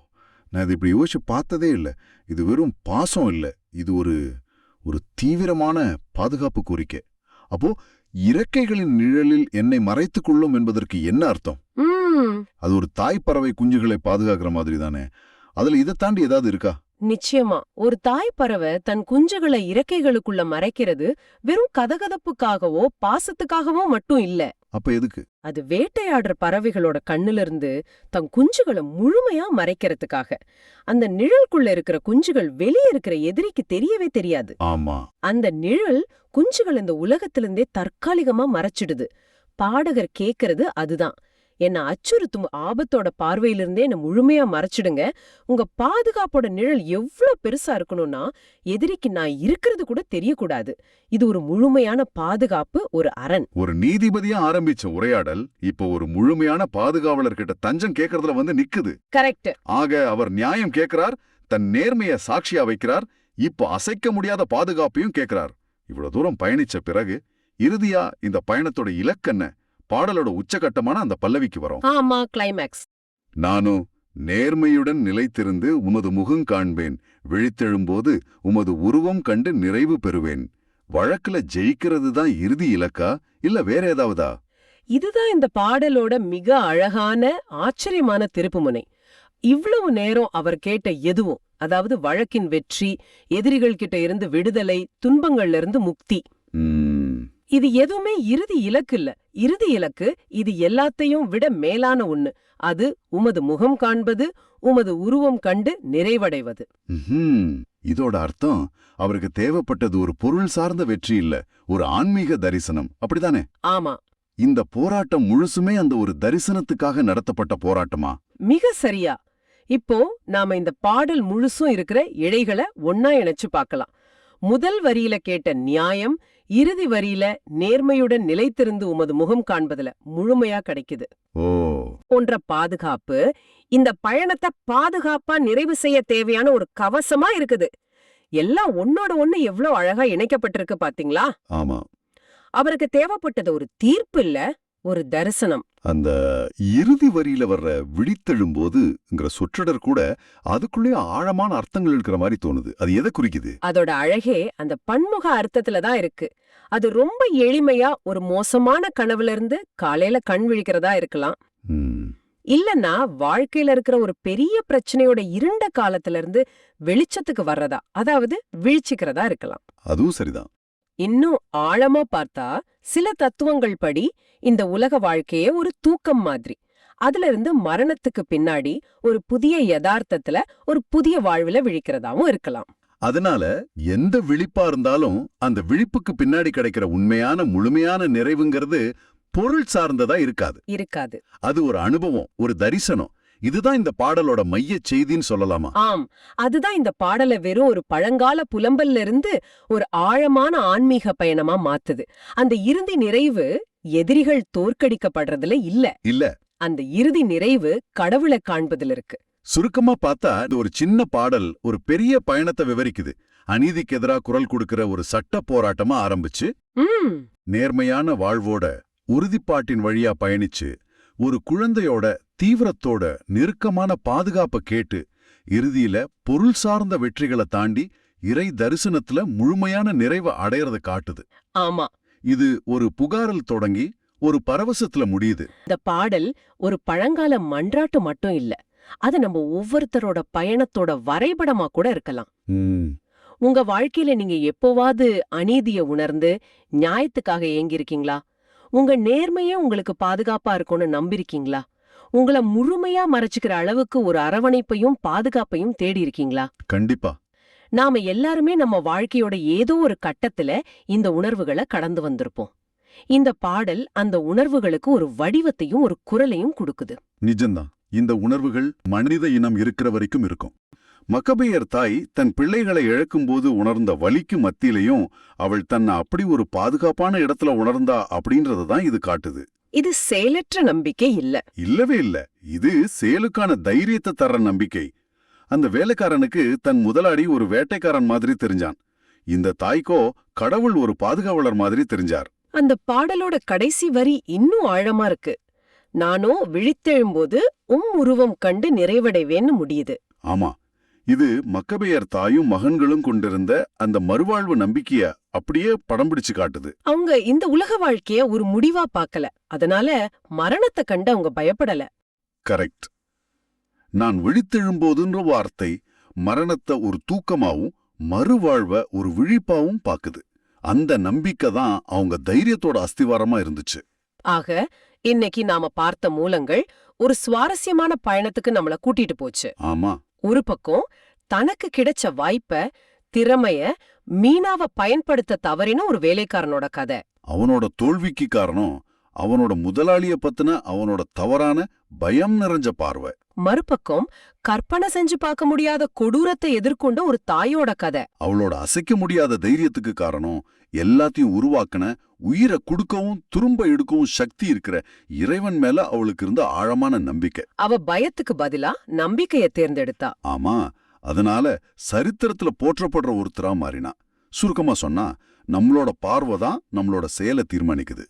நான் இது இப்படி யோசிச்சு பார்த்ததே இல்ல. இது வெறும் பாசம் இல்ல, இது ஒரு ஒரு தீவிரமான பாதுகாப்பு கோரிக்கை. அப்போ இறக்கைகளின் நிழலில் என்னை மறைத்துக் கொள்ளும் என்பதற்கு என்ன அர்த்தம்? அது ஒரு தாய் பறவை குஞ்சுகளை பாதுகாக்கிற மாதிரி தானே. அதுல இதை தாண்டி ஏதாவது இருக்கா? நிச்சயமா. ஒரு தாய் பறவை தன் குஞ்சுகளை இறக்கைகளுக்குள்ள மறைக்கிறது வெறும் கதகதப்புக்காகவோ பாசத்துக்காகவோ மட்டும் இல்ல. அப்ப எதுக்கு? அது வேட்டையாடுற பறவைகளோட கண்ணுல இருந்து தன் குஞ்சுகளை முழுமையா மறைக்கிறதுக்காக. அந்த நிழலுக்குள்ள இருக்கிற குஞ்சுகள் வெளியே இருக்கிற எதிரிக்கு தெரியவே தெரியாது. ஆமா, அந்த நிழல் குஞ்சுகள் இந்த உலகத்திலிருந்தே தற்காலிகமா மறைச்சிடுது. பாடகர் கேக்குறது அதுதான். என்ன அச்சுறுத்தும் ஆபத்தோட பார்வையிலிருந்தே என்ன முழுமையா மறைச்சிடுங்க. உங்க பாதுகாப்போட நிழல் எவ்வளவு பெருசா இருக்கணும்னா எதிரிக்கு நான் இருக்கிறது கூட தெரியக்கூடாது. இது ஒரு முழுமையான பாதுகாப்பு, ஒரு அரண். ஒரு நீதிபதியா ஆரம்பிச்ச உரையாடல் இப்ப ஒரு முழுமையான பாதுகாவலர்கிட்ட தஞ்சம் கேட்கறதுல வந்து நிக்குது. கரெக்ட். ஆக அவர் நியாயம் கேட்கிறார், தன் நேர்மைய சாட்சியா வைக்கிறார், இப்ப அசைக்க முடியாத பாதுகாப்பையும் கேட்கிறார். இவ்வளவு தூரம் பயணிச்ச பிறகு இறுதியா இந்த பயணத்தோட இலக்கென்ன? பாடலோட உச்சகட்டமான அந்த பல்லவிக்கு வரும். ஆமா, கிளைமேக்ஸ். நானும் நேர்மையுடன் நிலைத்திருந்து உமது முகம் காண்பேன், விழித்தெழும்போது உமது உருவம் கண்டு நிறைவு பெறுவேன். வழக்குல ஜெயிக்கிறது தான் இறுதி இலக்கா, இல்ல வேற ஏதாவதா? இதுதான் இந்த பாடலோட மிக அழகான ஆச்சரியமான திருப்புமுனை. இவ்வளவு நேரம் அவர் கேட்ட எதுவும், அதாவது வழக்கின் வெற்றி, எதிரிகள் கிட்ட இருந்து விடுதலை, துன்பங்கள்ல இருந்து முக்தி, இது எதுவுமே இறுதி இலக்கு இல்ல. இறுதி இலக்கு இது எல்லாத்தையும் விட மேலான ஒண்ணு. அது உமது முகம் காண்பது, உமது உருவம் கண்டு நிறைவடைவது. இதோட அர்த்தம் அவருக்கு தேவைப்பட்டது ஒரு பொருள் சார்ந்த வெற்றி இல்ல, ஒரு ஆன்மீக தரிசனம். அப்படிதானே? ஆமா. இந்த போராட்டம் முழுசுமே அந்த ஒரு தரிசனத்துக்காக நடத்தப்பட்ட போராட்டமா? மிக சரியா. இப்போ நாம இந்த பாடல் முழுசும் இருக்கிற இழைகளை ஒன்னா இணைச்சு பார்க்கலாம். முதல் வரியில கேட்ட நியாயம் இறுதி வரியில நேர்மையுடன் நிலைத்திருந்து உமது முகம் காண்பதுல முழுமையா கிடைக்குது. போன்ற பாதுகாப்பு இந்த பயணத்தை பாதுகாப்பா நிறைவு செய்ய தேவையான ஒரு கவசமா இருக்குது. எல்லாம் ஒன்னோட ஒண்ணு எவ்வளவு அழகா இணைக்கப்பட்டிருக்கு பாத்தீங்களா? ஆமா. அவருக்கு தேவைப்பட்டது ஒரு தீர்ப்பு இல்ல, ஒரு தரிசனம். அந்த இறுதி வரியில வர்ற விழித்தெழும்போதுங்கிற சொற்றொடர் கூட அதுக்குள்ளே ஆழமான அர்த்தங்கள் இருக்கிற மாதிரி தோணுது. அது எதை குறிக்குது? அதோட அழகே அந்த பன்முக அர்த்தத்துலதான் இருக்கு. அது ரொம்ப எளிமையா ஒரு மோசமான கனவுல இருந்து காலையில கண் விழிக்கிறதா இருக்கலாம், இல்லன்னா வாழ்க்கையில இருக்கிற ஒரு பெரிய பிரச்சனையோட இருண்ட காலத்துல இருந்து வெளிச்சத்துக்கு வர்றதா, அதாவது விழிச்சுக்கிறதா இருக்கலாம். அதுவும் சரிதான். இன்னும் ஆழமா பார்த்தா சில தத்துவங்கள் படி இந்த உலக வாழ்க்கையே ஒரு தூக்கம் மாதிரி. அதுல இருந்து மரணத்துக்கு பின்னாடி ஒரு புதிய யதார்த்தத்துல ஒரு புதிய வாழ்வுல விழிக்கிறதாவும் இருக்கலாம். அதனால எந்த விழிப்பா இருந்தாலும் அந்த விழிப்புக்கு பின்னாடி கிடைக்கிற உண்மையான முழுமையான நிறைவுங்கிறது பொருள் சார்ந்ததா இருக்காது. அது ஒரு அனுபவம், ஒரு தரிசனம். இதுதான் இந்த பாடலோட மைய செய்தின்னு சொல்லலாமா? ஆம், அதுதான் இந்த பாடலை வெறும் ஒரு பழங்கால புலம்பல்ல இருந்து ஒரு ஆழமான ஆன்மீக பயணமா மாத்துது. அந்த இறுதி நிறைவு எதிரிகள் தோற்கடிக்கப்படுறதுல இல்ல, அந்த இறுதி நிறைவு கடவுளை காண்பதில் இருக்கு. சுருக்கமா பார்த்தா ஒரு சின்ன பாடல் ஒரு பெரிய பயணத்தை விவரிக்குது. அநீதிக்கு எதிராக குரல் கொடுக்கிற ஒரு சட்ட போராட்டமா ஆரம்பிச்சு நேர்மையான வாழ்வோட உறுதிப்பாட்டின் வழியா பயணிச்சு ஒரு குழந்தையோட தீவிரத்தோட நெருக்கமான பாதுகாப்பை கேட்டு இறுதியில பொருள் சார்ந்த வெற்றிகளை தாண்டி இறை தரிசனத்துல முழுமையான நிறைவை அடையறத காட்டுது. ஆமா, இது ஒரு புகாரில் தொடங்கி ஒரு பரவசத்துல முடியுது. இந்த பாடல் ஒரு பழங்கால மன்றாட்டு மட்டும் இல்ல, அது நம்ம ஒவ்வொருத்தரோட பயணத்தோட வரைபடமா கூட இருக்கலாம். உங்க வாழ்க்கையில நீங்க எப்போவாது அநீதிய உணர்ந்து நியாயத்துக்காக ஏங்கிருக்கீங்களா? உங்க நேர்மையே உங்களுக்கு பாதுகாப்பா இருக்கும்னு நம்பிருக்கீங்களா? உங்களை முழுமையா மறைச்சுக்கிற அளவுக்கு ஒரு அரவணைப்பையும் பாதுகாப்பையும் தேடி இருக்கீங்களா? கண்டிப்பா. நாம எல்லாருமே நம்ம வாழ்க்கையோட ஏதோ ஒரு கட்டத்துல இந்த உணர்வுகளை கடந்து வந்திருப்போம். இந்த பாடல் அந்த உணர்வுகளுக்கு ஒரு வடிவத்தையும் ஒரு குரலையும் கொடுக்குது. நிஜம்தான். இந்த உணர்வுகள் மனித இனம் இருக்கிற வரைக்கும் இருக்கும். மக்கபேயர் தாய் தன் பிள்ளைகளை இழக்கும்போது உணர்ந்த வலிக்கு மத்தியிலையும் அவள் தன்னை அப்படி ஒரு பாதுகாப்பான இடத்துல உணர்ந்தா அப்படின்றதான் இது காட்டுது. இது செயலற்ற நம்பிக்கை இல்ல. இல்லவே இல்ல. இது செயலுக்கான தைரியத்தை தர்ற நம்பிக்கை. அந்த வேலைக்காரனுக்கு தன் முதலாளி ஒரு வேட்டைக்காரன் மாதிரி தெரிஞ்சான். இந்த தாய்க்கோ கடவுள் ஒரு பாதுகாவலர் மாதிரி தெரிஞ்சார். அந்த பாடலோட கடைசி வரி இன்னும் ஆழமா இருக்கு. நானோ விழித்தெழும்போது உருவம் கண்டு நிறைவடைவேன்னு முடியுது. ஆமா, இது மக்கபேயர் தாயும் மகன்களும் கொண்டிருந்த அந்த மறுவாழ்வு நம்பிக்கைய அப்படியே படம் பிடிச்சு காட்டுது. அவங்க இந்த உலக வாழ்க்கைய ஒரு முடிவா பார்க்கல. அதனால மரணத்தை கண்டு அவங்க பயப்படல. கரெக்ட். நான் விழித்தெழும்போதுன்ற வார்த்தை மரணத்தை ஒரு தூக்கமாவும் மறுவாழ்வ ஒரு விழிப்பாவும் பாக்குது. அந்த நம்பிக்கை தான் அவங்க தைரியத்தோட அஸ்திவாரமா இருந்துச்சு. ஆக இன்னைக்கு நாம பார்த்த மூலங்கள் ஒரு சுவாரஸ்யமான பயணத்துக்கு நம்மள கூட்டிட்டு போச்சு. ஆமா, ஒரு பக்கம் தனக்கு கிடைச்ச வாய்ப்ப, திறமைய மீனாவ பயன்படுத்த தவறின ஒரு வேலைக்காரனோட கதை. அவனோட தோல்விக்கு காரணம் அவனோட முதலாளிய பத்தின அவனோட தவறான பயம் நிறைஞ்ச பார்வை. மறுபக்கம் கற்பனை செஞ்சு பார்க்க முடியாத கொடூரத்தை எதிர்கொண்ட ஒரு தாயோட கதை. அவளோட அசைக்க முடியாத தைரியத்துக்கு காரணம் எல்லாத்தையும் உருவாக்கின, உயிரை குடுக்கவும் திரும்ப எடுக்கவும் சக்தி இருக்கிற இறைவன் மேல அவளுக்கு இருந்த ஆழமான நம்பிக்கை. அவ பயத்துக்கு பதிலா நம்பிக்கைய தேர்ந்தெடுத்தா. ஆமா, அதனால சரித்திரத்துல போற்றப்படுற ஒருத்தரா மாறினா. சுருக்கமா சொன்னா, நம்மளோட பார்வை தான் நம்மளோட செயலை தீர்மானிக்குது.